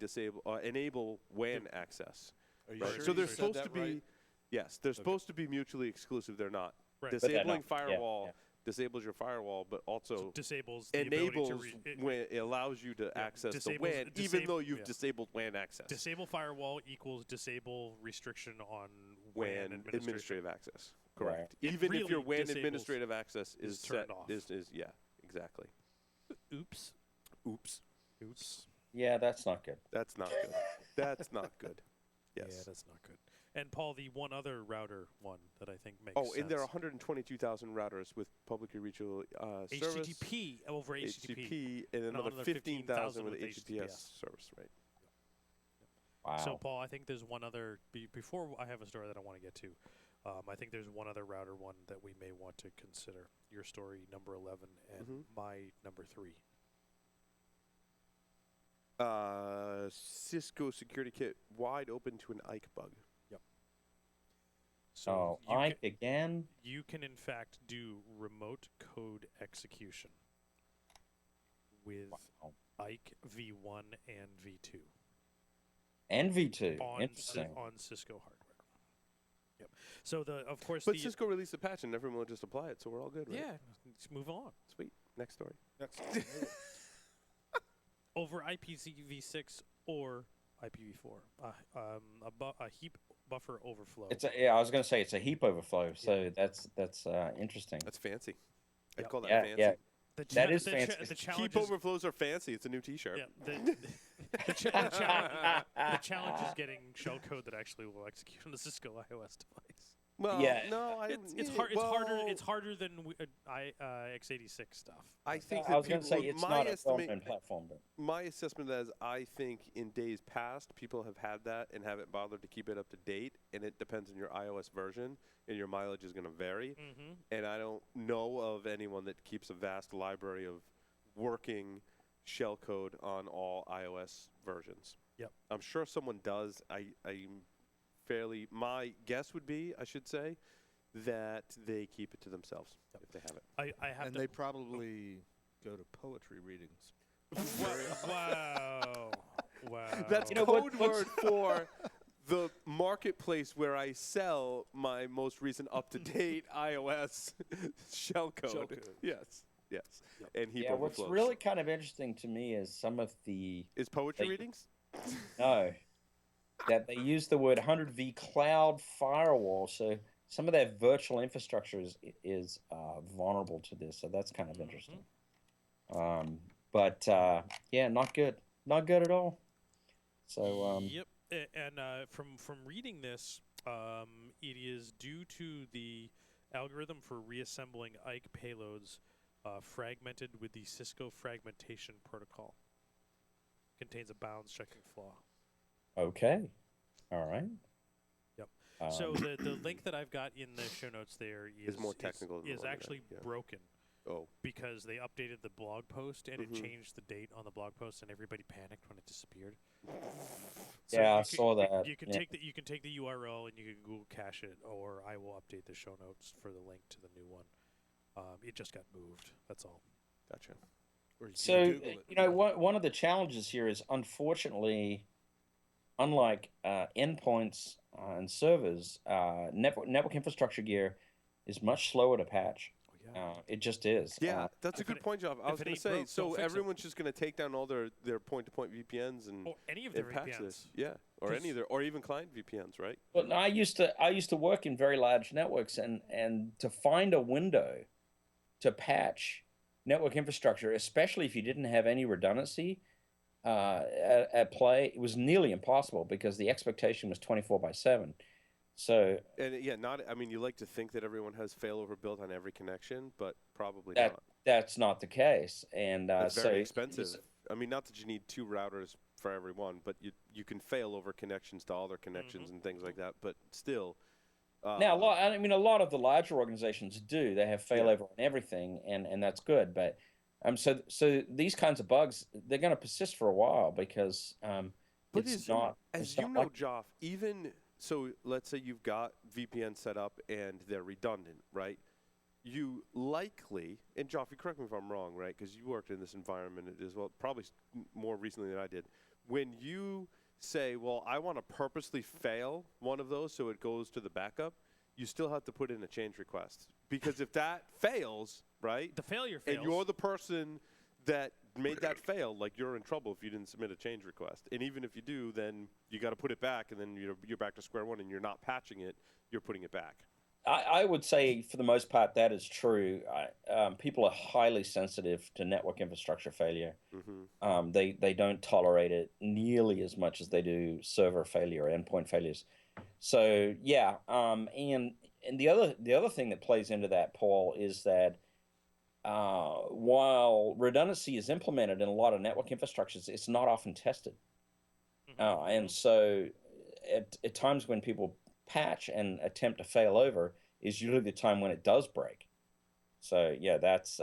Speaker 1: enable WAN access.
Speaker 2: Are you
Speaker 1: Right.
Speaker 2: sure
Speaker 1: So
Speaker 2: you
Speaker 1: they're
Speaker 2: said
Speaker 1: supposed
Speaker 2: that
Speaker 1: to be,
Speaker 2: right?
Speaker 1: yes, they're supposed to be mutually exclusive. They're not.
Speaker 4: Right.
Speaker 3: But they're
Speaker 1: Disabling
Speaker 3: not. Yeah,
Speaker 1: firewall
Speaker 3: yeah.
Speaker 1: disables your firewall, but also
Speaker 4: Disables the ability to
Speaker 1: enables when it allows you to access the
Speaker 4: disables-
Speaker 1: WAN, even
Speaker 4: disab-
Speaker 1: though you've
Speaker 4: yeah.
Speaker 1: disabled WAN access.
Speaker 4: disable firewall equals disable restriction on
Speaker 1: WAN
Speaker 4: administration.
Speaker 1: administrative access.
Speaker 3: Right.
Speaker 1: Correct.
Speaker 4: It
Speaker 1: Even if your
Speaker 4: really
Speaker 1: WAN
Speaker 4: disables-
Speaker 1: administrative access is
Speaker 4: is turned
Speaker 1: set,
Speaker 4: off.
Speaker 1: is yeah, exactly.
Speaker 4: Oops.
Speaker 1: Oops.
Speaker 3: Yeah, that's not good.
Speaker 1: That's not good. That's not good. Yes.
Speaker 4: Yeah, that's not good. And Paul, the one other router one that I think makes
Speaker 1: Oh,
Speaker 4: sense.
Speaker 1: and there are 122,000 routers with publicly reachable service.
Speaker 4: HTTP over HTTP.
Speaker 1: HTTP, and
Speaker 4: And
Speaker 1: another
Speaker 4: another
Speaker 1: 15,000 with
Speaker 4: HTTPS.
Speaker 1: HTTPS service, right?
Speaker 3: Wow.
Speaker 4: So, Paul, I think there's one other. Before I have a story that I want to get to, I think there's one other router one that we may want to consider. Your story number 11 and
Speaker 1: Mhm.
Speaker 4: my number 3.
Speaker 1: Cisco security kit wide open to an Ike bug.
Speaker 4: So
Speaker 3: Oh, Ike again?
Speaker 4: you can in fact do remote code execution with
Speaker 3: Wow.
Speaker 4: Ike V1 and V2
Speaker 3: And V2.
Speaker 4: on
Speaker 3: Interesting.
Speaker 4: on Cisco hardware. Yep. So of course
Speaker 1: But
Speaker 4: the
Speaker 1: Cisco released a patch and everyone will just apply it, so we're all good, right?
Speaker 4: yeah, let's move on.
Speaker 1: Sweet. Next story.
Speaker 2: Next.
Speaker 4: Over IPv6 or IPv4, a heap buffer overflow.
Speaker 3: I was going to say it's a heap overflow, so that's interesting.
Speaker 1: That's fancy. I'd
Speaker 4: Yep.
Speaker 1: call that
Speaker 3: Yeah,
Speaker 1: fancy.
Speaker 3: yeah.
Speaker 4: The
Speaker 3: that is
Speaker 4: the
Speaker 3: fancy.
Speaker 4: the challenge
Speaker 1: Keep
Speaker 4: is,
Speaker 1: overflows are fancy. It's a new T-shirt.
Speaker 4: yeah, the challenge is getting shellcode that actually will execute on the Cisco iOS device.
Speaker 1: Well,
Speaker 3: Yeah.
Speaker 1: no,
Speaker 4: It's harder than x86 stuff.
Speaker 1: I think
Speaker 3: I
Speaker 1: that
Speaker 3: was going to say it's not a well-known platform, but
Speaker 1: my assessment is I think in days past people have had that and haven't bothered to keep it up to date, and it depends on your iOS version, and your mileage is going to vary.
Speaker 4: Mm-hmm.
Speaker 1: And I don't know of anyone that keeps a vast library of working shellcode on all iOS versions.
Speaker 4: Yep.
Speaker 1: I'm sure someone does. My guess would be, I should say, that they keep it to themselves if they have it.
Speaker 4: I have
Speaker 2: And
Speaker 4: to.
Speaker 2: they probably go to poetry readings.
Speaker 4: Wow.
Speaker 1: That's
Speaker 3: You know,
Speaker 1: code word for the marketplace where I sell my most recent up-to-date iOS shellcode.
Speaker 2: Shellcode.
Speaker 1: Yes. And heap
Speaker 3: yeah, what's
Speaker 1: overflows.
Speaker 3: really kind of interesting to me is some of the
Speaker 1: Is poetry
Speaker 3: They-
Speaker 1: readings?
Speaker 3: no that they use the word 100V cloud firewall, so some of their virtual infrastructure is vulnerable to this, so that's kind of interesting. But yeah, not good at all. So
Speaker 4: Yep. And from reading this, it is due to the algorithm for reassembling Ike payloads fragmented with the Cisco fragmentation protocol. Contains a bounds checking flaw.
Speaker 3: okay, all right.
Speaker 4: Yep. So the link that I've got in the show notes there is
Speaker 1: more technical than
Speaker 4: Is
Speaker 1: what we got,
Speaker 4: actually
Speaker 1: yeah.
Speaker 4: broken.
Speaker 1: Oh.
Speaker 4: because they updated the blog post and
Speaker 1: Mhm.
Speaker 4: it changed the date on the blog post, and everybody panicked when it disappeared.
Speaker 5: Yeah, I
Speaker 4: you
Speaker 5: saw that.
Speaker 4: You can
Speaker 5: Yeah.
Speaker 4: take the URL and you can Google cache it, or I will update the show notes for the link to the new one. It just got moved. That's all.
Speaker 1: Gotcha.
Speaker 2: Or you can
Speaker 5: So,
Speaker 2: Google it.
Speaker 5: you know, one of the challenges here is, unfortunately, unlike endpoints and servers, network infrastructure gear is much slower to patch.
Speaker 4: Oh, yeah.
Speaker 5: It just is.
Speaker 1: Yeah, that's a
Speaker 4: if
Speaker 1: good
Speaker 4: it-
Speaker 1: point, Joff. I
Speaker 4: if
Speaker 1: was
Speaker 4: it
Speaker 1: going to
Speaker 4: ain't
Speaker 1: say,
Speaker 4: broke,
Speaker 1: so
Speaker 4: don't fix it.
Speaker 1: everyone's just going to take down all their point-to-point VPNs and
Speaker 4: Or any of their
Speaker 1: patch
Speaker 4: VPNs.
Speaker 1: this. Yeah, or any of their, or even client VPNs, right?
Speaker 5: But I used to work in very large networks, and to find a window to patch network infrastructure, especially if you didn't have any redundancy at play, it was nearly impossible because the expectation was 24/7. So
Speaker 1: And yeah, I mean, you like to think that everyone has failover built on every connection, but probably
Speaker 5: that
Speaker 1: not.
Speaker 5: that's not the case, and
Speaker 1: It's
Speaker 5: so
Speaker 1: very expensive. I mean, not that you need 2 routers for everyone, but you can fail over connections to all their connections and things like that. But still,
Speaker 5: now a lot of the larger organizations do. They have failover on everything, and that's good. But so these kinds of bugs, they're going to persist for a while because
Speaker 1: But
Speaker 5: it's not.
Speaker 1: as
Speaker 5: it's
Speaker 1: you
Speaker 5: not
Speaker 1: know,
Speaker 5: like,
Speaker 1: Joff, even so, let's say you've got VPN set up and they're redundant, right? You likely, and Joff, you correct me if I'm wrong, right? Because you worked in this environment as well, probably more recently than I did. When you say, well, I want to purposely fail one of those so it goes to the backup, you still have to put in a change request. Because if that fails, right?
Speaker 4: The failure fails.
Speaker 1: And you're the person that made that fail, like you're in trouble if you didn't submit a change request. And even if you do, then you got to put it back, and then you're back to square one, and you're not patching it, you're putting it back.
Speaker 5: I would say for the most part that is true. People are highly sensitive to network infrastructure failure. They don't tolerate it nearly as much as they do server failure or endpoint failures. So yeah, and the other thing that plays into that, Paul, is that while redundancy is implemented in a lot of network infrastructures, it's not often tested. And so at times when people patch and attempt to fail over is usually the time when it does break. So yeah, that's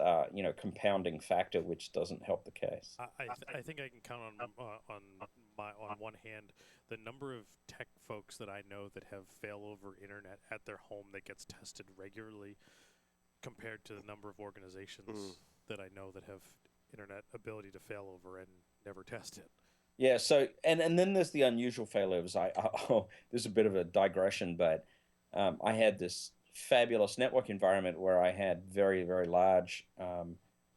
Speaker 5: compounding factor which doesn't help the case.
Speaker 4: I think I can count on one hand the number of tech folks that I know that have failover internet at their home that gets tested regularly, compared to the number of organizations that I know that have internet ability to fail over and never test it.
Speaker 5: Yeah. So and then there's the unusual failovers. There's a bit of a digression, but I had this fabulous network environment where I had very, very large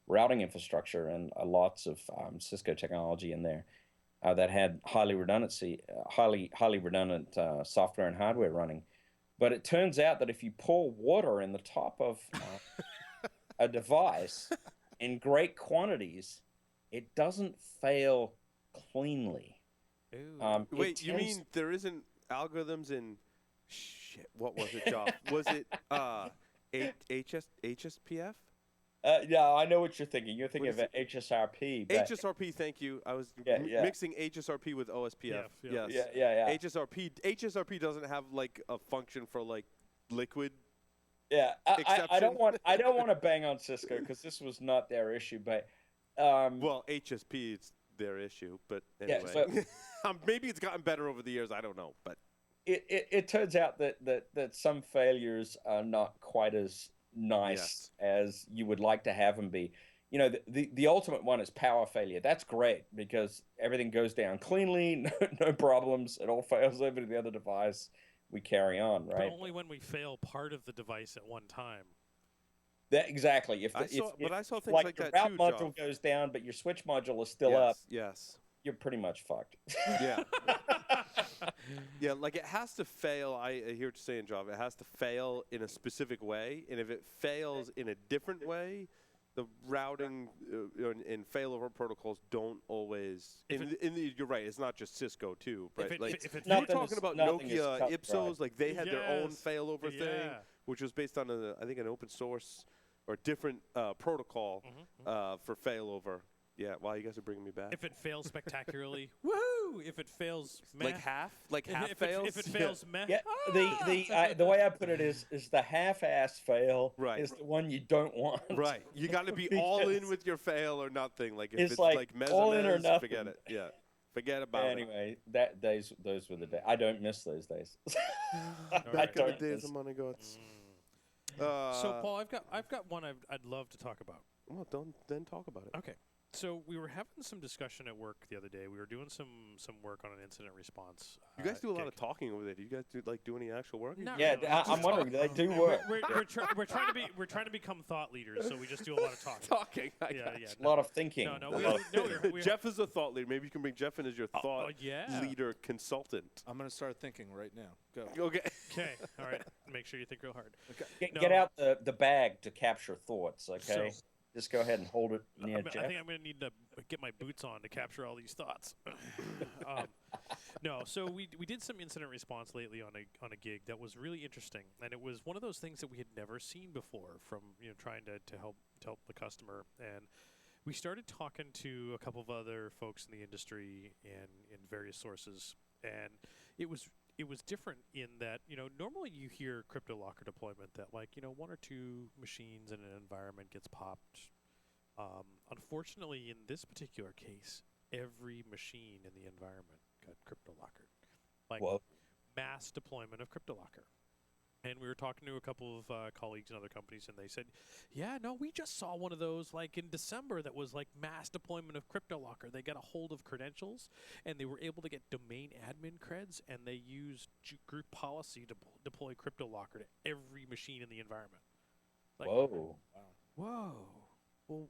Speaker 5: routing infrastructure and lots of Cisco technology in there that had highly redundant software and hardware running. But it turns out that if you pour water in the top of a device in great quantities, it doesn't fail cleanly.
Speaker 1: Wait, you mean there isn't algorithms in shit? What was it, Joff? Was it HSPF?
Speaker 5: Yeah, I know what you're thinking. You're thinking of HSRP. But
Speaker 1: HSRP, thank you. I was
Speaker 5: Yeah.
Speaker 1: mixing HSRP with OSPF.
Speaker 4: Yeah.
Speaker 1: Yes.
Speaker 5: Yeah.
Speaker 1: HSRP doesn't have like a function for like liquid.
Speaker 5: Yeah, I
Speaker 1: exception.
Speaker 5: don't want to bang on Cisco because this was not their issue, but
Speaker 1: Well, HSP is their issue, but anyway,
Speaker 5: so-
Speaker 1: maybe it's gotten better over the years. I don't know, but
Speaker 5: it turns out that some failures are not quite as nice as you would like to have them be. You know, the ultimate one is power failure. That's great because everything goes down cleanly, no problems. It all fails over to the other device. We carry on, right?
Speaker 4: But only when we fail part of the device at one time.
Speaker 5: That exactly.
Speaker 1: I saw things like
Speaker 5: the
Speaker 1: that
Speaker 5: route
Speaker 1: too,
Speaker 5: module
Speaker 1: Joff.
Speaker 5: goes down, but your switch module is still up.
Speaker 1: Yes.
Speaker 5: You're pretty much fucked.
Speaker 1: Yeah. Yeah, like it has to fail. I hear what you're saying, Joff. It has to fail in a specific way, and if it fails in a different way, the routing and failover protocols don't always. You're right. It's not just Cisco too, but
Speaker 4: if it's
Speaker 1: you were
Speaker 5: nothing
Speaker 1: talking
Speaker 5: is-
Speaker 1: about
Speaker 5: nothing is
Speaker 1: Nokia
Speaker 5: cut
Speaker 1: Ipsos,
Speaker 5: right.
Speaker 1: like they had their own
Speaker 4: Yes.
Speaker 1: failover thing,
Speaker 4: Yeah.
Speaker 1: which was based on I think an open source or different protocol for failover. Yeah, wow, you guys are bringing me back.
Speaker 4: If it fails spectacularly, woohoo! If it fails, meh.
Speaker 1: Like half
Speaker 4: if
Speaker 1: fails?
Speaker 4: If it fails, meh.
Speaker 5: Yeah, the way I put it is the half-ass fail
Speaker 1: Right.
Speaker 5: is the one you don't want.
Speaker 1: Right. You got to be all in
Speaker 5: Because
Speaker 1: with your fail or nothing. Like if
Speaker 5: it's
Speaker 1: it's
Speaker 5: like all in or
Speaker 1: mezz,
Speaker 5: nothing.
Speaker 1: forget it. Yeah. Forget about it.
Speaker 5: Anyway, those were the days. I don't miss those days.
Speaker 1: Back in the
Speaker 5: don't
Speaker 1: days
Speaker 5: miss-
Speaker 1: of money goats.
Speaker 4: So Paul, I've got one I'd love to talk about.
Speaker 1: Well, don't then talk about it.
Speaker 4: Okay. So we were having some discussion at work the other day. We were doing some work on an incident response.
Speaker 1: You guys do a lot of
Speaker 4: gig.
Speaker 1: talking over there. Do you guys do any actual work?
Speaker 4: Not
Speaker 5: Yeah,
Speaker 4: really.
Speaker 5: I'm wondering. They do work.
Speaker 4: We're trying to become thought leaders, so we just do a lot of talking.
Speaker 1: Talking. I
Speaker 4: Yeah,
Speaker 1: got
Speaker 4: yeah.
Speaker 5: A lot of thinking.
Speaker 4: No,
Speaker 5: A
Speaker 4: we
Speaker 5: lot of-
Speaker 1: Jeff is a thought leader. Maybe you can bring Jeff in as your thought
Speaker 4: yeah.
Speaker 1: leader consultant.
Speaker 2: I'm going to start thinking right now. Go.
Speaker 1: Okay.
Speaker 4: Okay. All right. Make sure you think real hard.
Speaker 5: Get out the bag to capture thoughts. Okay,
Speaker 4: So-
Speaker 5: just go ahead and hold it near
Speaker 4: I
Speaker 5: Jeff.
Speaker 4: think I'm going to need to get my boots on to capture all these thoughts. No, so we did some incident response lately on a gig that was really interesting, and it was one of those things that we had never seen before. From trying to help the customer, and we started talking to a couple of other folks in the industry and in various sources, and it was different in that normally you hear crypto locker deployment that one or two machines in an environment gets popped. Unfortunately, in this particular case, every machine in the environment got crypto lockered,
Speaker 5: Whoa.
Speaker 4: mass deployment of crypto locker. And we were talking to a couple of colleagues in other companies, and they said, "Yeah, no, we just saw one of those in December that was mass deployment of crypto locker. They got a hold of credentials, and they were able to get domain admin creds, and they used group policy to deploy crypto locker to every machine in the environment."
Speaker 5: Whoa.
Speaker 4: Whoa. Well,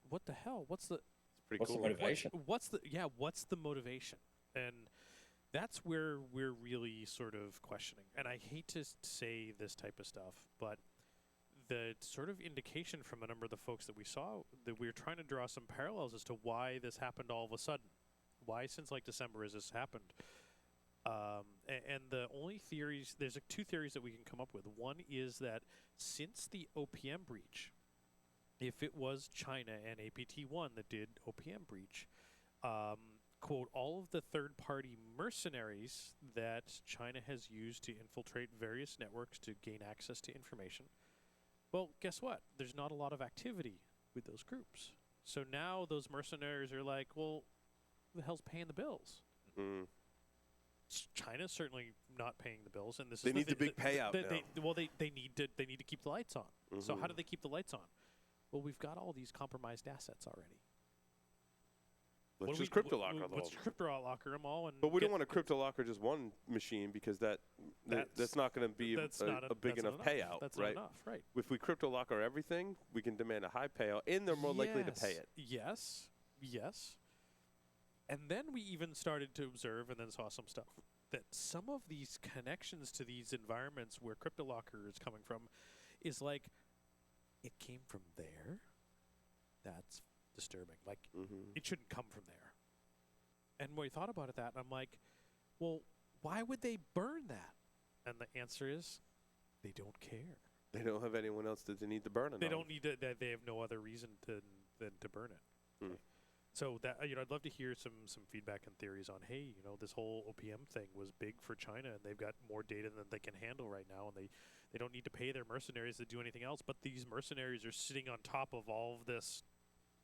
Speaker 4: what the hell? What's the
Speaker 1: Pretty
Speaker 5: What's the
Speaker 1: cool.
Speaker 5: motivation?
Speaker 4: What's the motivation? And that's where we're really sort of questioning. And I hate to say this type of stuff, but the sort of indication from a number of the folks that we saw, that we were trying to draw some parallels as to why this happened all of a sudden. Why since December has this happened? And the only theories, there's two theories that we can come up with. One is that since the OPM breach, if it was China and APT1 that did OPM breach, quote, all of the third-party mercenaries that China has used to infiltrate various networks to gain access to information, well, guess what? There's not a lot of activity with those groups. So now those mercenaries are like, well, who the hell's paying the bills?
Speaker 1: Mm.
Speaker 4: China's certainly not paying the bills, and this
Speaker 1: They
Speaker 4: is
Speaker 1: need the big payout now.
Speaker 4: They need to keep the lights on. So how do they keep the lights on? Well, we've got all these compromised assets already.
Speaker 1: Let's just crypto locker them all.
Speaker 4: Let's crypto locker them all, and
Speaker 1: But we don't want to crypto locker just one machine because that's not going to be a big enough payout,
Speaker 4: That's
Speaker 1: right?
Speaker 4: not enough, right?
Speaker 1: If we crypto locker everything, we can demand a high payout, and they're more likely to pay it.
Speaker 4: Yes. And then we even started to observe, and then saw some stuff, that some of these connections to these environments where crypto locker is coming from is it came from there. That's disturbing. It shouldn't come from there. And we thought about that, and I'm like, well, why would they burn that? And the answer is, they don't care.
Speaker 1: They don't have anyone else that they need to burn it.
Speaker 4: They don't need to. They have no other reason than to burn it.
Speaker 1: Hmm.
Speaker 4: So that I'd love to hear some feedback and theories on, hey, this whole OPM thing was big for China, and they've got more data than they can handle right now, and they don't need to pay their mercenaries to do anything else. But these mercenaries are sitting on top of all of this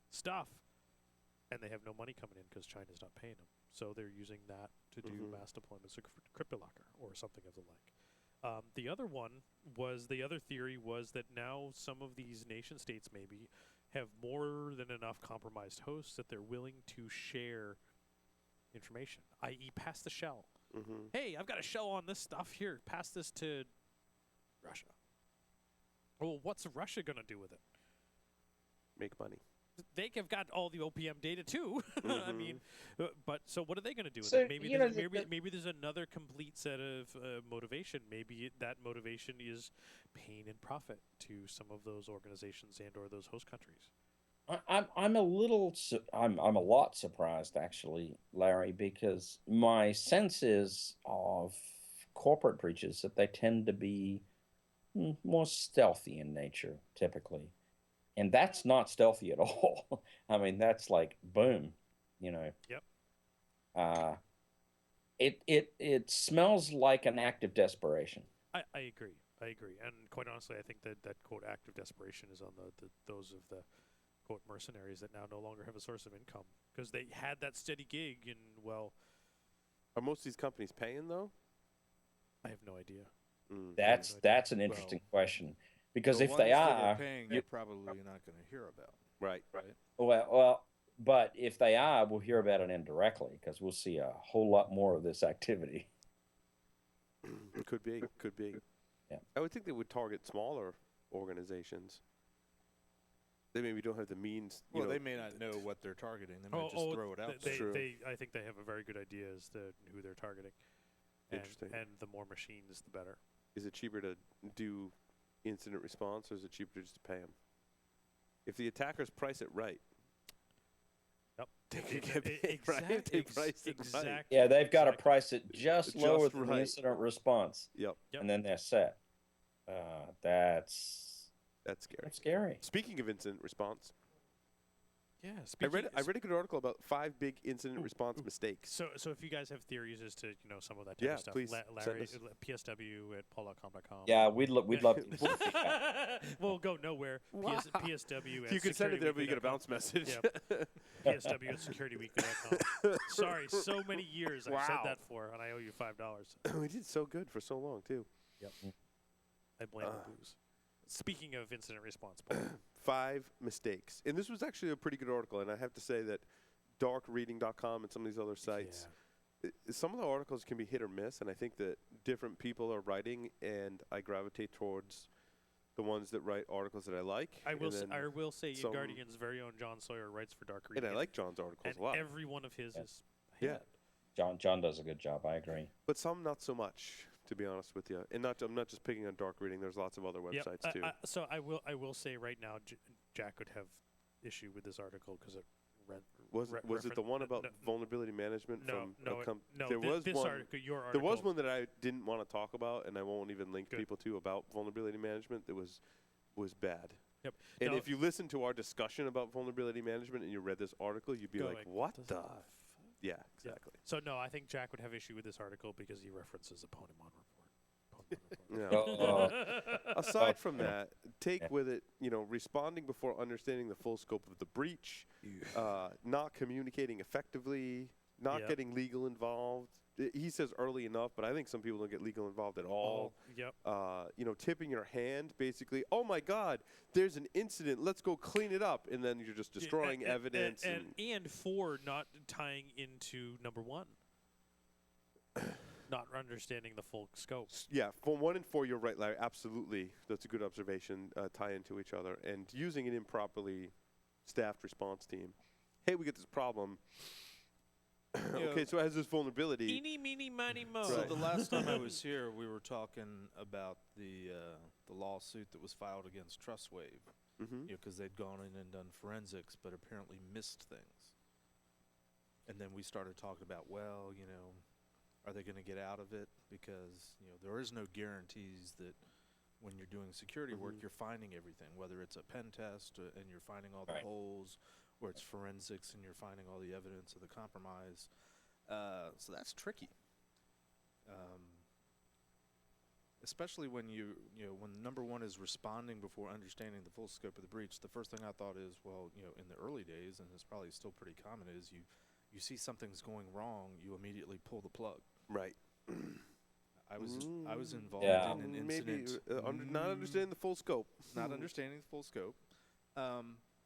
Speaker 4: stuff, and they have no money coming in because China's not paying them. So they're using that to do mass deployments of crypto locker or something of the like. The other theory was that now some of these nation states maybe have more than enough compromised hosts that they're willing to share information, i.e. pass the shell. Hey, I've got a shell on this stuff here. Pass this to Russia. Well, what's Russia going to do with it?
Speaker 1: Make money.
Speaker 4: They have got all the OPM data too. I mean, but so what are they going to do with
Speaker 5: So,
Speaker 4: it? Maybe there's another complete set of motivation. Maybe that motivation is pain and profit to some of those organizations and or those host countries.
Speaker 5: I'm a lot surprised actually, Larry, because my sense is of corporate breaches that they tend to be more stealthy in nature typically. and that's not stealthy at all. I mean, that's like boom, you know.
Speaker 4: Yep.
Speaker 5: It smells like an act of desperation.
Speaker 4: I agree. I agree. And quite honestly, I think that quote act of desperation is on those of the quote mercenaries that now no longer have a source of income because they had that steady gig and well.
Speaker 1: Are most of these companies paying though?
Speaker 4: I have no idea.
Speaker 5: That's an interesting question because
Speaker 2: The
Speaker 5: if they
Speaker 2: ones that
Speaker 5: are
Speaker 2: paying, you're probably not going to hear about.
Speaker 1: Right.
Speaker 5: well, but if they are, we'll hear about it indirectly because we'll see a whole lot more of this activity.
Speaker 1: Could be.
Speaker 5: Yeah.
Speaker 1: I would think they would target smaller organizations. They maybe don't have the means.
Speaker 2: Well, they may not know what they're targeting. They might just throw it out.
Speaker 1: True.
Speaker 4: I think they have a very good idea as to who they're targeting.
Speaker 1: Interesting.
Speaker 4: And the more machines, the better.
Speaker 1: Is it cheaper to do incident response, or is it cheaper just to pay them? If the attackers price it right,
Speaker 4: Yep.
Speaker 1: they can get paid, right? They price it right.
Speaker 5: Yeah, they've got to price it just lower
Speaker 1: Just
Speaker 5: than the
Speaker 1: right.
Speaker 5: incident response,
Speaker 1: Yep.
Speaker 4: Yep.
Speaker 5: and then they're set. That's
Speaker 1: scary.
Speaker 5: That's scary.
Speaker 1: Speaking of incident response,
Speaker 4: Yeah.
Speaker 1: I read a good article about 5 big incident response mistakes.
Speaker 4: So if you guys have theories as to some of that type of stuff,
Speaker 1: please
Speaker 4: Larry,
Speaker 1: send
Speaker 4: PSW at paulcom.com.
Speaker 5: Yeah, we'd love to.
Speaker 4: We'll go nowhere.
Speaker 1: Wow.
Speaker 4: PSW. At
Speaker 1: You can send it there, but you get a bounce message.
Speaker 4: Yep. PSW at securityweekly.com. Sorry, so many years I've said that for, and I owe you $5.
Speaker 1: We did so good for so long too.
Speaker 4: Yep. I blame the booze. Speaking of incident response, Paul.
Speaker 1: 5 mistakes, and this was actually a pretty good article. And I have to say that darkreading.com and some of these other sites, some of the articles can be hit or miss. And I think that different people are writing, and I gravitate towards the ones that write articles that I like.
Speaker 4: I will say, Guardian's very own John Sawyer writes for Dark Reading.
Speaker 1: And I like John's articles
Speaker 4: and
Speaker 1: a lot.
Speaker 4: every one of his is a
Speaker 1: Yeah.
Speaker 4: hit.
Speaker 5: John does a good job. I agree.
Speaker 1: But some not so much, to be honest with you. And I'm not just picking on Dark Reading. There's lots of other websites too.
Speaker 4: So I will say right now, Jack would have issue with this article because it
Speaker 1: was it the one about vulnerability management?
Speaker 4: No.
Speaker 1: There was
Speaker 4: this
Speaker 1: one.
Speaker 4: Article, your
Speaker 1: There
Speaker 4: article.
Speaker 1: was one that I didn't want to talk about, and I won't even link people to about vulnerability management. That was bad.
Speaker 4: Yep.
Speaker 1: And if you listen to our discussion about vulnerability management and you read this article, you'd be like, "What the?" Yeah, exactly.
Speaker 4: Yeah. So no, I think Jack would have issue with this article because he references a Pwnamon report.
Speaker 1: Aside from that, take with it, responding before understanding the full scope of the breach, not communicating effectively, not getting legal involved. He says early enough, but I think some people don't get legal involved at all.
Speaker 4: Yep.
Speaker 1: Tipping your hand, basically. Oh my God, there's an incident. Let's go clean it up, and then you're just destroying evidence.
Speaker 4: And for not tying into number 1. Not understanding the full scope.
Speaker 1: Yeah, for 1 and 4, you're right, Larry. Absolutely, that's a good observation. Tie into each other, and using an improperly staffed response team. Hey, we get this problem. Okay, so it has this vulnerability.
Speaker 4: Eeny, meeny, miny, mo.
Speaker 2: So the last time I was here, we were talking about the lawsuit that was filed against TrustWave, because they'd gone in and done forensics, but apparently missed things. And then we started talking about, are they going to get out of it? Because there is no guarantees that when you're doing security work, you're finding everything, whether it's a pen test and you're finding all the holes, or it's forensics and you're finding all the evidence of the compromise. So that's tricky. Especially when when number 1 is responding before understanding the full scope of the breach. The first thing I thought is, in the early days, and it's probably still pretty common, is you see something's going wrong, you immediately pull the plug.
Speaker 1: Right.
Speaker 2: I was involved in an incident.
Speaker 1: Maybe not understanding the full scope.
Speaker 2: Not understanding the full scope.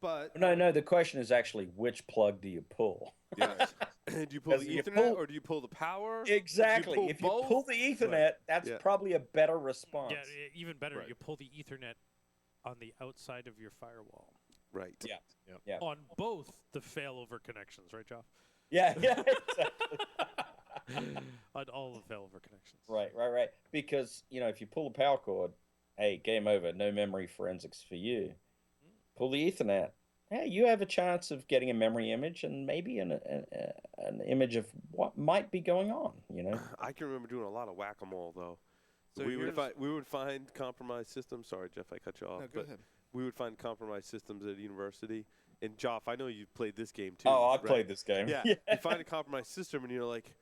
Speaker 2: But
Speaker 5: no. The question is actually which plug do you pull?
Speaker 1: Yes. Do you pull the Ethernet or do you pull the power?
Speaker 5: Exactly. If you pull the Ethernet, that's probably a better response.
Speaker 4: Yeah, even better. Right. You pull the Ethernet on the outside of your firewall.
Speaker 1: Right.
Speaker 5: Yeah.
Speaker 4: On both the failover connections, right, Joff?
Speaker 5: Yeah. Exactly.
Speaker 4: On all the failover connections.
Speaker 5: Right. Because if you pull the power cord, hey, game over. No memory forensics for you. Pull the Ethernet. Hey, you have a chance of getting a memory image and maybe an image of what might be going on.
Speaker 1: I can remember doing a lot of whack-a-mole though.
Speaker 2: So
Speaker 1: we would find compromised systems. Sorry, Jeff, I cut you off.
Speaker 2: No, go ahead.
Speaker 1: we would find compromised systems at university. And Joff, I know you've played this game too.
Speaker 5: Oh, I've
Speaker 1: right?
Speaker 5: played this game.
Speaker 1: Yeah. You find a compromised system, and you're like,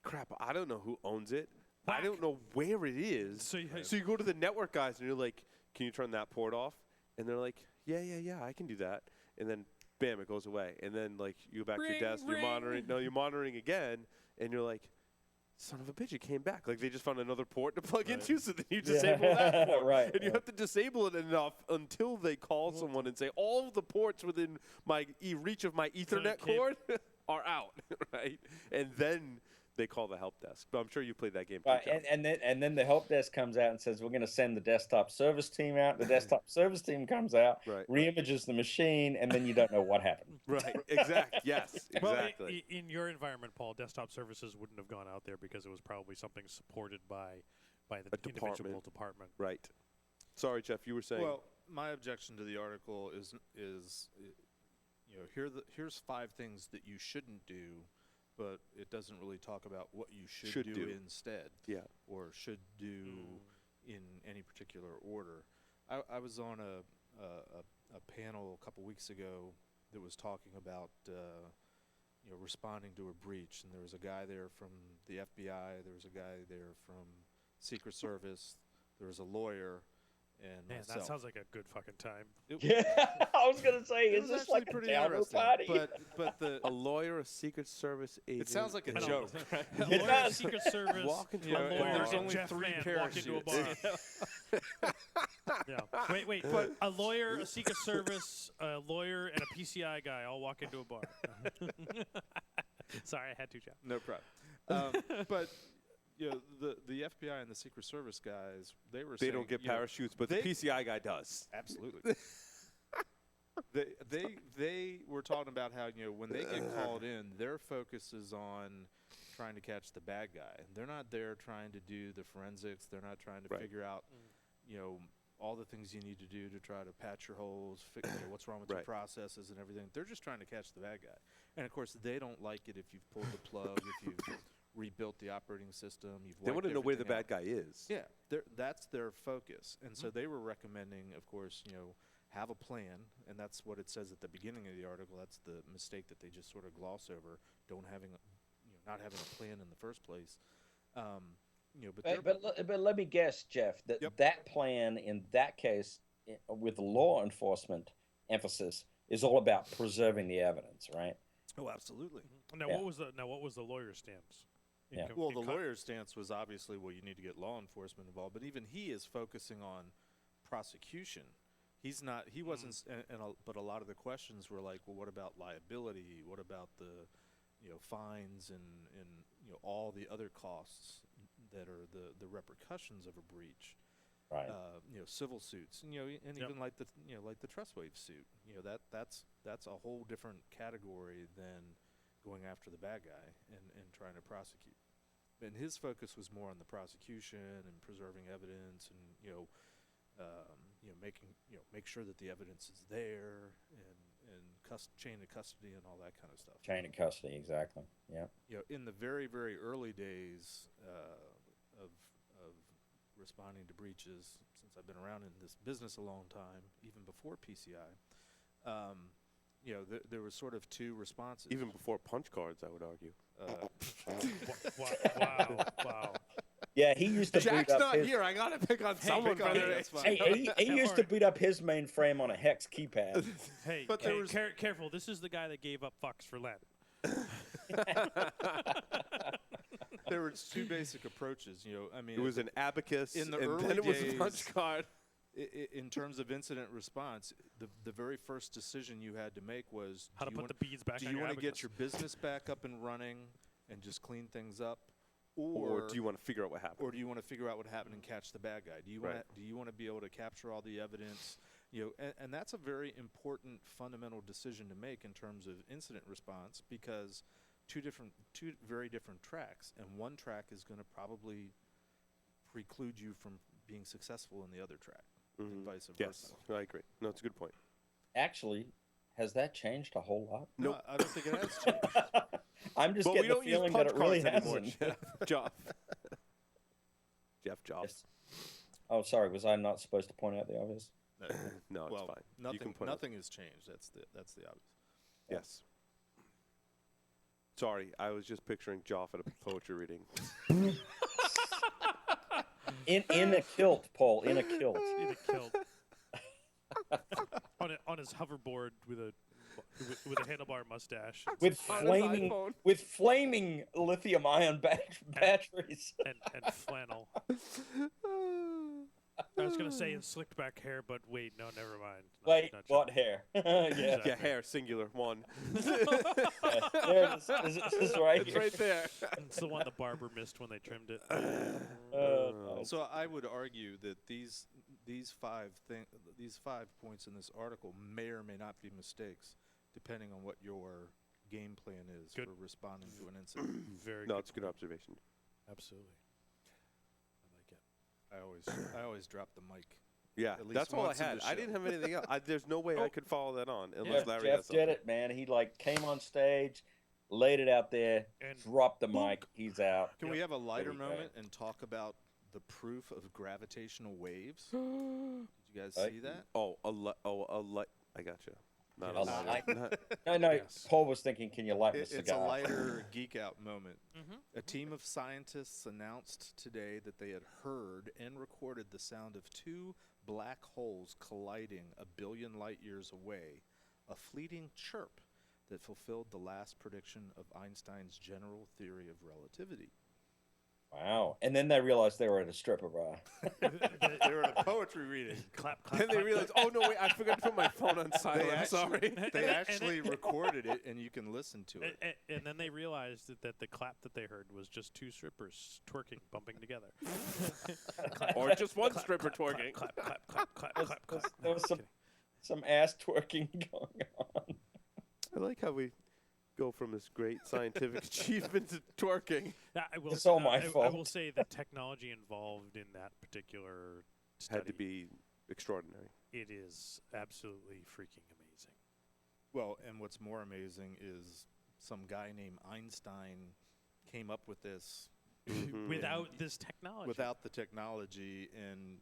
Speaker 1: crap, I don't know who owns it. I don't know where it is. So you go to the network guys, and you're like, can you turn that port off? And they're like, yeah, I can do that. And then, bam, it goes away. And then, like, you go back to your desk, you're monitoring. No, you're monitoring again, and you're like, son of a bitch, it came back. Like, they just found another port to plug into, so then you disable that port.
Speaker 5: Right.
Speaker 1: And you have to disable it enough until they call someone and say, all of the ports within my reach of my Ethernet cord are out, right? And then they call the help desk. But I'm sure you played that game too,
Speaker 5: Right, and then the help desk comes out and says, we're going to send the desktop service team out. The desktop service team comes out, reimages the machine, and then you don't know what happened.
Speaker 1: Right, exactly. Yes, exactly.
Speaker 4: Well, in your environment, Paul, desktop services wouldn't have gone out there because it was probably something supported by the individual department.
Speaker 1: Right. Sorry, Jeff, you were saying.
Speaker 2: Well, my objection to the article is here's 5 things that you shouldn't do, but it doesn't really talk about what you should do instead.
Speaker 1: Yeah.
Speaker 2: Or should do in any particular order. I was on a panel a couple weeks ago that was talking about responding to a breach, and there was a guy there from the FBI, there was a guy there from Secret Service, there was a lawyer, and
Speaker 4: man,
Speaker 2: myself.
Speaker 4: that sounds like a good fucking time.
Speaker 5: Yeah, I was gonna say, is this like a
Speaker 2: pretty
Speaker 5: downer
Speaker 2: interesting,
Speaker 5: party?
Speaker 2: But
Speaker 1: a lawyer, a Secret Service agent.
Speaker 2: It sounds like a
Speaker 4: I know.
Speaker 2: joke.
Speaker 4: A lawyer, Secret Service,
Speaker 1: Walk into
Speaker 4: a
Speaker 1: a bar.
Speaker 4: lawyer,
Speaker 2: There's
Speaker 4: and
Speaker 2: only
Speaker 4: Jeff
Speaker 2: 3
Speaker 4: Mann walk into a bar. Yeah. Wait. But a lawyer, a Secret Service, a lawyer, and a PCI guy all walk into a bar. Sorry, I had to, Jeff.
Speaker 2: No problem. But the FBI and the Secret Service guys, they saying,
Speaker 1: don't get parachutes, but the PCI guy does.
Speaker 2: Absolutely. they were talking about how when they get called in, their focus is on trying to catch the bad guy. They're not there trying to do the forensics. They're not trying to figure out all the things you need to do to try to patch your holes, what's wrong with your processes and everything. They're just trying to catch the bad guy. And of course, they don't like it if you've pulled the plug, if you've rebuilt the operating system.
Speaker 1: They want to know where the bad guy is.
Speaker 2: Yeah, that's their focus. And so they were recommending, of course, have a plan, and that's what it says at the beginning of the article. That's the mistake that they just sort of gloss over, not having a plan in the first place.
Speaker 5: But let me guess, Jeff, that plan in that case, with law enforcement emphasis, is all about preserving the evidence, right?
Speaker 2: Oh, absolutely.
Speaker 4: Now, what was the lawyer's stance?
Speaker 2: Well, the lawyer's stance was obviously, you need to get law enforcement involved, but even he is focusing on prosecution. He's not. He wasn't. But a lot of the questions were like, well, what about liability? What about the, fines and all the other costs that are the repercussions of a breach.
Speaker 5: Right.
Speaker 2: Civil suits, and even like the Trustwave suit. That's a whole different category than going after the bad guy and trying to prosecute. And his focus was more on the prosecution and preserving evidence, and make sure that the evidence is there, and chain of custody and all that kind of stuff.
Speaker 5: Chain of custody, exactly. Yeah.
Speaker 2: In the very, very early days of responding to breaches, since I've been around in this business a long time, even before PCI, there was sort of 2 responses.
Speaker 1: Even before punch cards, I would argue.
Speaker 4: Wow.
Speaker 5: Yeah, he used to
Speaker 1: Jack's
Speaker 5: boot up
Speaker 1: not
Speaker 5: his...
Speaker 1: here. I got to pick on someone.
Speaker 5: He used to boot up his mainframe on a hex keypad.
Speaker 4: Hey,
Speaker 2: but there was
Speaker 4: careful. This is the guy that gave up fucks for Lent.
Speaker 2: There were 2 basic approaches.
Speaker 1: It was an abacus,
Speaker 2: in the
Speaker 1: and
Speaker 2: early
Speaker 1: then it was a
Speaker 2: days,
Speaker 1: punch card.
Speaker 2: In terms of incident response, the very first decision you had to make was
Speaker 4: how to put the beads back.
Speaker 2: Do you want to get your business back up and running and just clean things up, or
Speaker 1: do you want to figure out what happened?
Speaker 2: Or do you want to figure out what happened and catch the bad guy? Do you want to be able to capture all the evidence? And that's a very important fundamental decision to make in terms of incident response, because two very different tracks, and one track is going to probably preclude you from being successful in the other track, and vice versa.
Speaker 1: Yes, I agree. No, it's a good point.
Speaker 5: Actually, has that changed a whole lot?
Speaker 2: No, I don't think it has changed.
Speaker 5: I'm just getting the feeling that it really hasn't.
Speaker 1: Joff. Jeff Joff.
Speaker 5: Yes. Oh, sorry. Was I not supposed to point out the obvious?
Speaker 1: No, it's
Speaker 2: well,
Speaker 1: fine. You
Speaker 2: nothing
Speaker 1: can put
Speaker 2: nothing has changed. That's the obvious.
Speaker 1: Yes. Sorry, I was just picturing Joff at a poetry reading.
Speaker 5: In a kilt, Paul. In a kilt.
Speaker 4: In a kilt. on his hoverboard with a handlebar mustache
Speaker 5: With
Speaker 1: On his
Speaker 5: flaming
Speaker 1: iPhone.
Speaker 5: lithium-ion batteries.
Speaker 4: and flannel. I was gonna say in slicked back hair, but wait, no, never mind.
Speaker 5: Wait,
Speaker 4: Not
Speaker 5: what
Speaker 4: John.
Speaker 5: hair? Yeah.
Speaker 4: Exactly.
Speaker 1: Yeah, hair, singular, one.
Speaker 5: There it is. This is right
Speaker 1: It's
Speaker 5: here.
Speaker 1: right there.
Speaker 4: It's the one the barber missed when they trimmed it.
Speaker 2: So I would argue that these 5 points in this article may or may not be mistakes, depending on what your game plan is
Speaker 4: Good.
Speaker 2: for responding to an incident.
Speaker 4: Very
Speaker 1: No,
Speaker 4: good.
Speaker 1: it's a good observation.
Speaker 4: Absolutely. I like it.
Speaker 2: I always drop the mic.
Speaker 1: Yeah,
Speaker 2: At least
Speaker 1: that's all I
Speaker 2: once in
Speaker 1: had.
Speaker 2: the
Speaker 1: I
Speaker 2: show.
Speaker 1: didn't have anything else. There's no way I could follow that on unless
Speaker 5: Jeff,
Speaker 1: Larry
Speaker 5: Jeff
Speaker 1: has something.
Speaker 5: did it, man. He came on stage, laid it out there,
Speaker 4: And
Speaker 5: dropped the mic. He's out.
Speaker 2: Can we have a lighter
Speaker 5: we go.
Speaker 2: moment and talk about the proof of gravitational waves? Did you guys see that?
Speaker 1: Oh, a light. I gotcha. Not
Speaker 5: A
Speaker 1: a lighter.
Speaker 5: light.
Speaker 1: Not-
Speaker 5: No.
Speaker 4: Yes.
Speaker 5: Paul was thinking, can you light the
Speaker 2: It's a
Speaker 5: cigar?
Speaker 2: lighter geek out moment.
Speaker 4: Mhm.
Speaker 2: A team of scientists announced today that they had heard and recorded the sound of 2 black holes colliding a billion light years away, a fleeting chirp that fulfilled the last prediction of Einstein's general theory of relativity.
Speaker 5: Wow. And then they realized they were at a stripper bar.
Speaker 2: They were at a poetry reading.
Speaker 4: Clap, clap.
Speaker 1: Then they
Speaker 4: clap,
Speaker 1: realized, oh no, wait, I forgot to put my phone on silent. Sorry.
Speaker 2: They actually recorded it, and you can listen to it.
Speaker 4: And then they realized that the clap that they heard was just 2 strippers twerking, bumping together.
Speaker 1: Or just one stripper twerking.
Speaker 4: Clap, clap, clap, clap,
Speaker 5: There was-
Speaker 4: clap, clap.
Speaker 5: there was
Speaker 4: Kidding.
Speaker 5: some ass twerking going on.
Speaker 1: I like how we go from this great scientific achievement to twerking.
Speaker 4: I will
Speaker 5: It's
Speaker 4: say,
Speaker 5: all my
Speaker 4: I
Speaker 5: fault.
Speaker 4: will say the technology involved in that particular study,
Speaker 1: Had to be extraordinary.
Speaker 4: it is absolutely freaking amazing.
Speaker 2: Well, and what's more amazing is some guy named Einstein came up with this
Speaker 1: Mhm.
Speaker 4: Without this technology.
Speaker 2: without the technology, and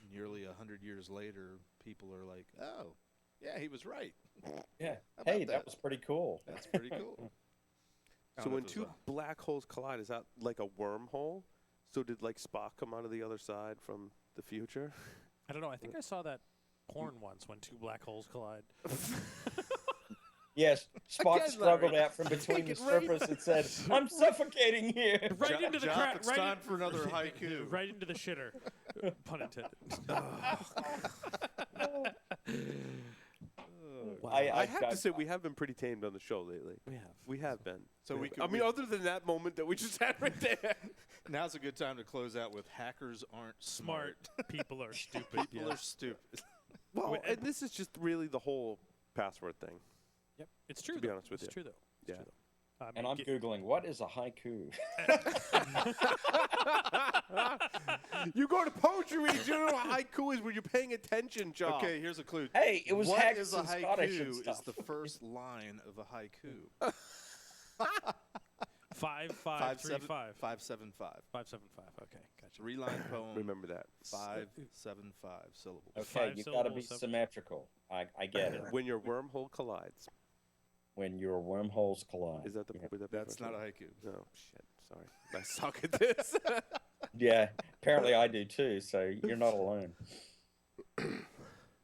Speaker 2: nearly 100 years later, people are like, "Oh, yeah, he was right."
Speaker 5: Yeah.
Speaker 2: How
Speaker 5: Hey,
Speaker 2: about
Speaker 5: that was pretty cool.
Speaker 2: That's pretty cool. I
Speaker 1: So
Speaker 2: don't know
Speaker 1: when
Speaker 2: if it
Speaker 1: two
Speaker 2: was
Speaker 1: black holes collide, is that like a wormhole? So did like Spock come out of the other side from the future?
Speaker 4: I don't know. I think I saw that porn once when 2 black holes collide.
Speaker 5: Yes, Spock
Speaker 1: Again,
Speaker 5: struggled
Speaker 1: Larry.
Speaker 5: out from between the
Speaker 1: Take it right-
Speaker 5: strippers and said, I'm suffocating here.
Speaker 4: Right into the
Speaker 2: Joff,
Speaker 4: crack.
Speaker 2: it's
Speaker 4: Right
Speaker 2: time for another haiku.
Speaker 4: Right into the shitter. Pun intended.
Speaker 1: I have to say we have been pretty tamed on the show lately.
Speaker 4: We have.
Speaker 1: We have been.
Speaker 2: So we could-
Speaker 1: I mean, other than that moment that we just had right there.
Speaker 2: Now's a good time to close out with hackers aren't
Speaker 4: Smart
Speaker 2: smart.
Speaker 4: people are stupid.
Speaker 2: People are stupid.
Speaker 1: Well,
Speaker 4: Wait,
Speaker 1: and this is just really the whole password thing.
Speaker 4: Yep. It's true.
Speaker 1: be
Speaker 4: though.
Speaker 1: honest with
Speaker 4: it's
Speaker 1: you.
Speaker 4: true though. It's
Speaker 1: Yeah.
Speaker 4: true, though. I
Speaker 5: And
Speaker 4: mean,
Speaker 5: I'm
Speaker 4: get-
Speaker 5: Googling, what is a haiku?
Speaker 1: You go to poetry readings, you know what haiku is when you're paying attention, John.
Speaker 2: Okay, here's a clue.
Speaker 5: Hey, it was
Speaker 2: What
Speaker 5: hacked
Speaker 2: is a
Speaker 5: and Scottish and
Speaker 2: haiku? Is
Speaker 5: stuff.
Speaker 2: the first line of a haiku.
Speaker 4: 5535.
Speaker 2: 575.
Speaker 4: 575. Okay, gotcha.
Speaker 2: 3-line poem.
Speaker 1: Remember that.
Speaker 2: 575 syllables.
Speaker 5: Okay, you got to be
Speaker 4: syllables,
Speaker 5: symmetrical. I get it.
Speaker 1: When your wormhole collides.
Speaker 5: When your wormholes collide.
Speaker 1: Is that the?
Speaker 5: Yeah.
Speaker 1: Would that be the
Speaker 2: That's
Speaker 1: first
Speaker 2: not a
Speaker 1: one?
Speaker 2: haiku.
Speaker 1: No, shit. Sorry. I suck at this.
Speaker 5: Yeah, apparently I do too, so you're not alone.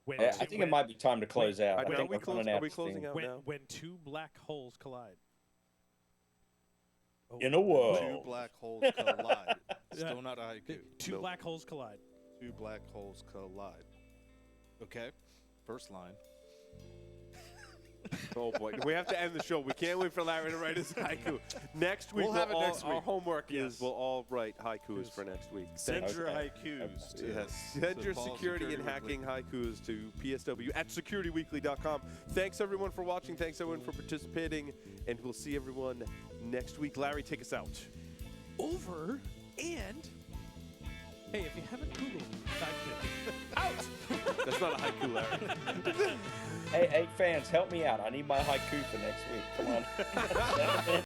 Speaker 4: When
Speaker 5: I
Speaker 4: two-
Speaker 5: think it
Speaker 4: when-
Speaker 5: might be time to close out. I
Speaker 1: now
Speaker 5: think
Speaker 1: we
Speaker 5: we're running
Speaker 1: close, are
Speaker 5: out
Speaker 1: we
Speaker 5: of
Speaker 1: closing
Speaker 5: steam.
Speaker 1: out
Speaker 4: when,
Speaker 1: now?
Speaker 4: when 2 black holes collide. Oh,
Speaker 5: In a world.
Speaker 2: 2 black holes collide. Still not a haiku.
Speaker 4: 2
Speaker 1: Nope.
Speaker 4: black holes collide.
Speaker 2: 2 black holes collide. Okay, first line.
Speaker 1: Oh boy, we have to end the show. We can't wait for Larry to write his haiku. Next week,
Speaker 2: We'll have it next
Speaker 1: Our
Speaker 2: week.
Speaker 1: homework is
Speaker 2: Yes.
Speaker 1: we'll all write haikus for next week.
Speaker 2: Send your
Speaker 5: Okay.
Speaker 2: haikus to
Speaker 1: Yes. Send
Speaker 2: to
Speaker 1: your
Speaker 2: Paul's
Speaker 1: security and hacking haikus to psw@securityweekly.com. Thanks everyone for watching. Thanks everyone for participating, and we'll see everyone next week. Larry, take us out.
Speaker 4: Over and. Hey, if you haven't Googled out.
Speaker 1: That's not a haiku, Larry.
Speaker 5: Hey, fans, help me out. I need my haiku for next week. Come on.